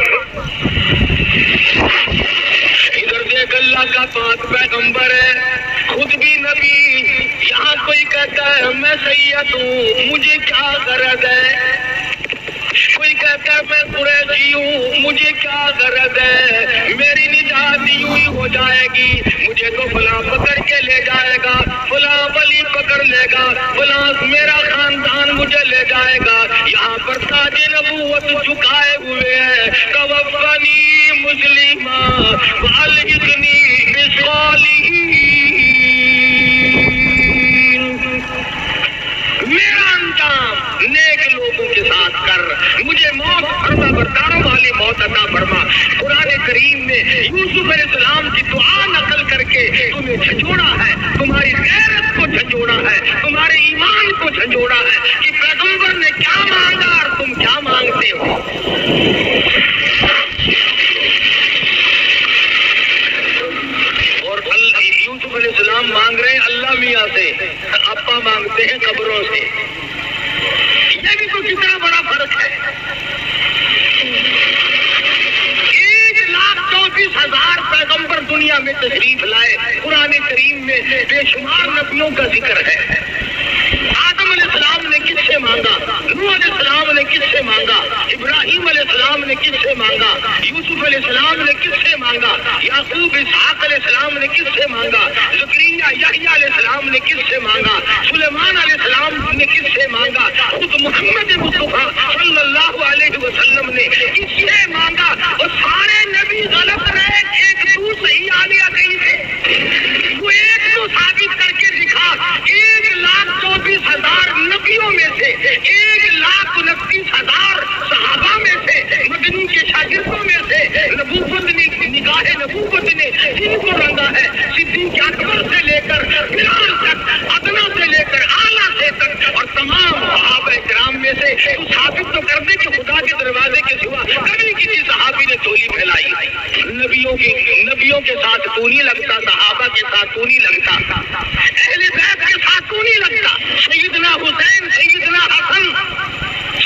ادھر دیکھ اللہ کا پاک پیغمبر ہے، خود بھی نبی، یہاں کوئی کہتا ہے میں سید ہوں مجھے کیا غرض ہے، کوئی کہتا ہے میں قریشی ہوں مجھے کیا غرض ہے، میری نجات یوں ہی ہو جائے گی، مجھے تو فلاں پکڑ کے لے جائے گا، فلاں ولی پکڑ لے گا، فلاں میرا خاندان مجھے لے جائے گا، یہاں پر تاج نبوت جھکائے ہوئے ہیں، توفنی مسلمہ والحقنی بالصالحین، میرا انجام نیک لوگوں کے ساتھ کر، مجھے موت فرما برداروں والی موت عطا فرما۔ قرآن کریم نے یوسف علیہ السلام کی دعا نقل کر کے تمہیں جھنجھوڑا ہے، تمہاری غیرت کو جھنجھوڑا ہے، تمہارے ایمان کو جھنجھوڑا ہے کہ پیغمبر نے کیا مانگا اور تم کیا مانگتے ہو۔ اور یوسف علیہ السلام مانگ رہے ہیں اللہ میاں سے، آپا مانگتے ہیں قبروں سے، یہ بھی تو کتنا بڑا فرق ہے۔ 1,24,000 پیغمبر دنیا میں تشریف لائے، قرآن کریم میں بے شمار نبیوں کا ذکر ہے۔ آدم علیہ السلام نے کس سے مانگا، نوح علیہ السلام نے کس سے مانگا، ابراہیم علیہ السلام نے کس سے مانگا، یوسف علیہ السلام نے کس سے مانگا، یعقوب اسحاق علیہ السلام نے کس سے مانگا، زکریا یحییٰ علیہ السلام نے کس سے مانگا، سلیمان علیہ السلام نے کس سے مانگا، خود محمد مصطفیٰ صلی اللہ علیہ وسلم نے کس سے مانگا، اور سارے نبی غلط رہے، ایک تو صحیح آ گیا کہیں سے، وہ ایک تو ثابت کر کے دکھا، 1,24,000 نبیوں میں سے 1,29,000 صحابہ میں سے، مدنی کے شاگردوں میں سے، نبوت نے نگاہ نبوت نے جن کو رنگا ہے، صدیق اکبر سے لے کر بلال تک، ادنا سے لے کر اعلیٰ سے تک، اور تمام صحابہ کرام میں سے تو ثابت تو کر دے کہ خدا کے دروازے کے سوا کبھی کسی صحابی نے تولی پھیلائی، نبیوں کے ساتھ تو نہیں لگتا، صحابہ کے ساتھ تو نہیں لگتا، اہل بیت کے ساتھ تو نہیں لگتا، سیدنا حسین، سیدنا حسن،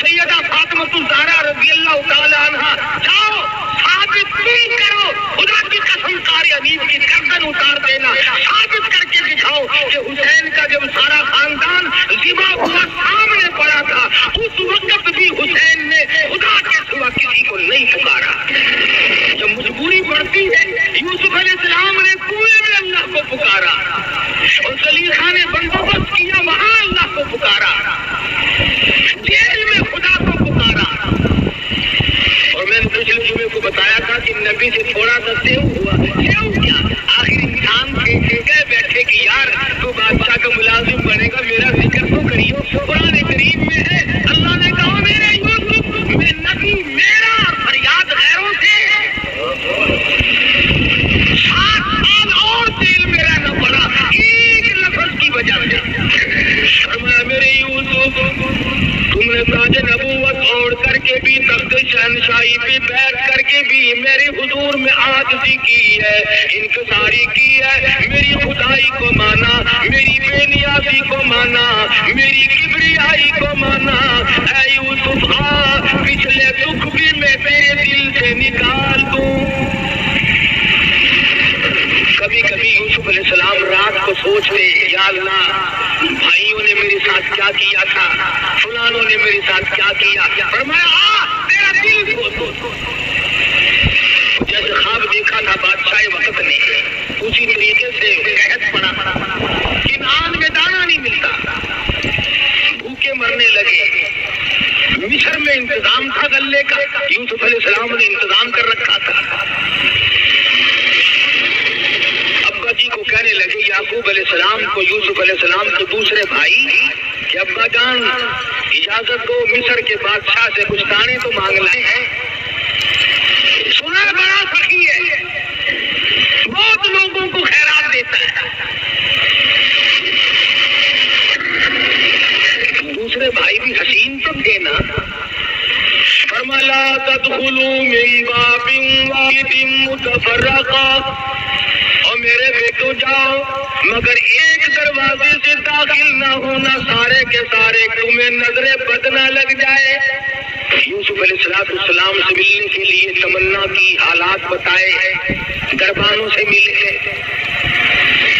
سیدہ فاطمہ الزہرا رضی اللہ تعالی عنہا، جاؤ ثابت تم کرو، خدا کی قسم کاری حنیف کی گردن اتار دینا، ثابت کر کے دکھاؤ کہ حسین کا جب سارا خاندان ذبح ہوا سامنے پڑا تھا، اس وقت بھی حسین نے خدا کے سوا کسی کو نہیں پکارا۔ جب مجبوری پڑتی ہے، یوسف علیہ السلام نے کنویں میں اللہ کو پکارا، اور زلیخا نے بندوبست کیا وہاں اللہ کو پکارا، جیل میں خدا کو پکارا۔ اور میں نے پچھلے جمعے کو بتایا تھا کہ نبی سے تھوڑا سا سیو ہوا، سیو کیا آخر امتحان کے کہہ بیٹھے کہ یار تو بادشاہ کا ملازم بنے گا، میرا ذکر تو کریو، قرآن کریم میں ہے، اللہ نے کہا میرے یوسف میں نبی میرا فریاد غیروں سے 7 سال اور جیل میں رہنا پڑا ایک لفظ کی وجہ سے۔ فرمایا میرے یوسف تم نے تاج نبوت اوڑھ کر کے بھی، تخت شہنشاہی پہ بیٹھ کر کے بھی میرے حضور میں عاجزی کی ہے، انکساری کی ہے، میری خدائی کو مانا، میری بے نیازی کو مانا، میری کبریائی کو مانا، اے یوسف آ پچھلے دکھ بھی میں تیرے دل سے نکال دوں۔ کبھی کبھی یوسف علیہ السلام رات کو سوچتے، یا اللہ بھائیوں نے میرے ساتھ کیا کیا تھا، فلانوں نے میرے ساتھ کیا کیا، فرمایا تیرا دل کھول۔ جیسے خواب دیکھا تھا بادشاہ وقت نے، اسی طریقے سے قحط پڑا، کنعان میں دانا نہیں ملتا، بھوکے مرنے لگے، مصر میں انتظام تھا غلے کا، یوسف علیہ السلام نے انتظام کر رکھا تھا، ابا جی کو کہنے لگے یعقوب علیہ السلام کو، یوسف علیہ السلام کے دوسرے بھائی کہ ابا جان اجازت دو، مصر کے بادشاہ سے کچھ دانے تو مانگ لائے ہیں. سنا بڑا سخی ہے، بہت لوگوں کو خیرات دیتا ہے. دوسرے بھائی بھی حسین تو تھے نا. فرمایا تدخلوا من باب واحد متفرقا، اور میرے بیٹو جاؤ مگر ایک دروازے سے داخل نہ ہونا، سارے کے سارے تمہیں نظر بد نہ لگ جائے. یوسف علیہ السلام سے ملنے کے لیے تمنا کی، حالات بتائے، دربانوں سے ملے.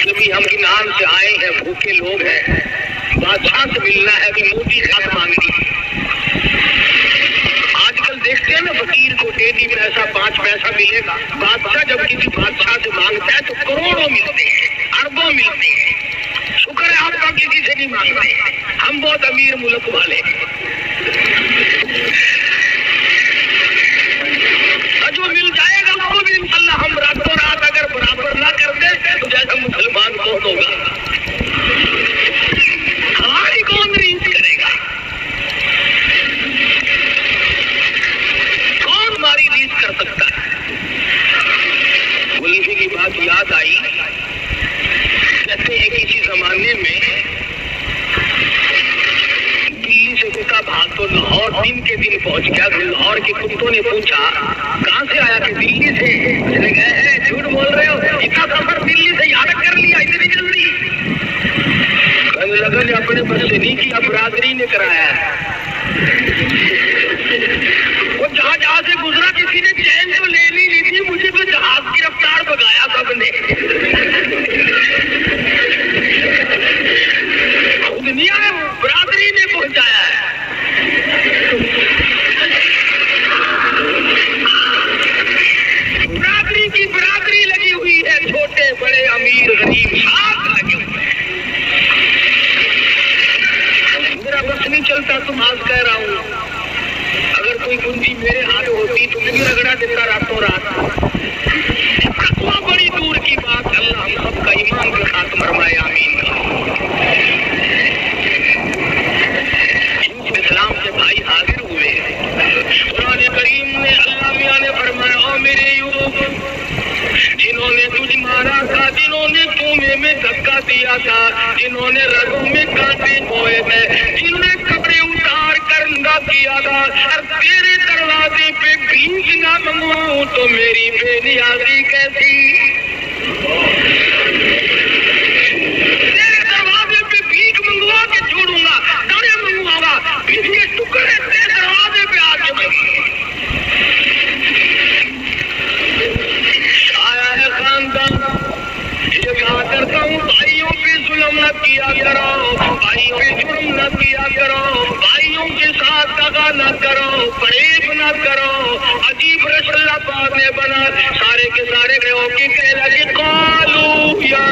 کبھی ہم کنان سے آئے ہیں، بھوکے لوگ ہیں، بادشاہ سے ملنا ہے، بھی موٹی خط مانگنی. آج کل دیکھتے ہیں نا فقیر کو ٹیڈی پیسہ 5 پیسہ ملے گا، بادشاہ جب کسی بادشاہ سے مانگتا ہے تو کروڑوں ملتے ہیں، اربوں ملتے ہیں. شکر ہے آپ کا کسی سے نہیں مانگتے، ہم بہت امیر ملک والے ہیں. جو مل جائے گا وہ بھی انشاءاللہ ہم راتوں رات اگر برابر نہ کر دیں تو جیسا مسلمان کون ہوگا؟ ہماری کون ریس کرے گا؟ کون ہماری ریس کر سکتا ہے؟ خلیفے کی بات یاد آئی، کہتے ہیں کسی زمانے میں دلی سے کتا بھاگ تو لاہور 3 کے دن پہنچ گیا. لاہور کے کتوں نے پوچھا کہاں سے آیا؟ کہ دلی سے. چلے گئے ہیں، جھوٹ بول رہے ہو، اتنا سفر دلی سے یاد کر لیا اتنی جلدی؟ کہنے لگا نے اپنے بس سے نہیں کیا، برادری نے کرایا ہے. وہ جہاں سے گزرا کسی نے چین تو لے لی تھی، مجھے تو جہاز کی رفتار بگایا سب نے. خود نہیں آیا، برادری نے پہنچایا ہے. برادری کی برادری لگی ہوئی ہے، چھوٹے بڑے امیر غریب ساتھ لگے ہوئے ہیں. میرا بس نہیں چلتا، تم آج کہہ رہا ہوں، اگر کوئی کنجی میرے ہاتھ ہوتی تو میں بھی رگڑا دیتا راتوں رات. تقویٰ بڑی دور کی بات، اللہ ہم سب کا ایمان کے ساتھ فرمائے آمین. اسلام سے بھائی حاضر ہوئے. قرآن کریم نے اللہ میاں نے فرمایا او میرے یوسف، جنہوں نے تجھ مارا تھا، جنہوں نے کنویں میں دھکا دیا تھا، جنہوں نے رگوں میں کانٹے بوئے تھے، جنہوں نے کپڑے اتار کر ننگا کیا تھا، اور تیرے دروازے پہ بھیک نہ منگواؤں تو میری بے نیازی کیسی؟ تیرے دروازے پہ بھیک منگوا کے چھوڑوں گا، دانے منگواؤں گا، بھیک کے ٹکڑے تیرے دروازے پہ آ کے مانگیں. آیا ہے خاندان، یہ کہا کرتا ہوں بھائیوں پہ ظلم نہ کیا کرو، بھائیوں پہ جرم نہ کیا کرو، بھائیوں کے ساتھ دغا نہ کرو، فریب نہ کرو. عجیب رسول اللہ پاک نے بنا، سارے کے سارے کہو کہ کہہ لگے قالوا یا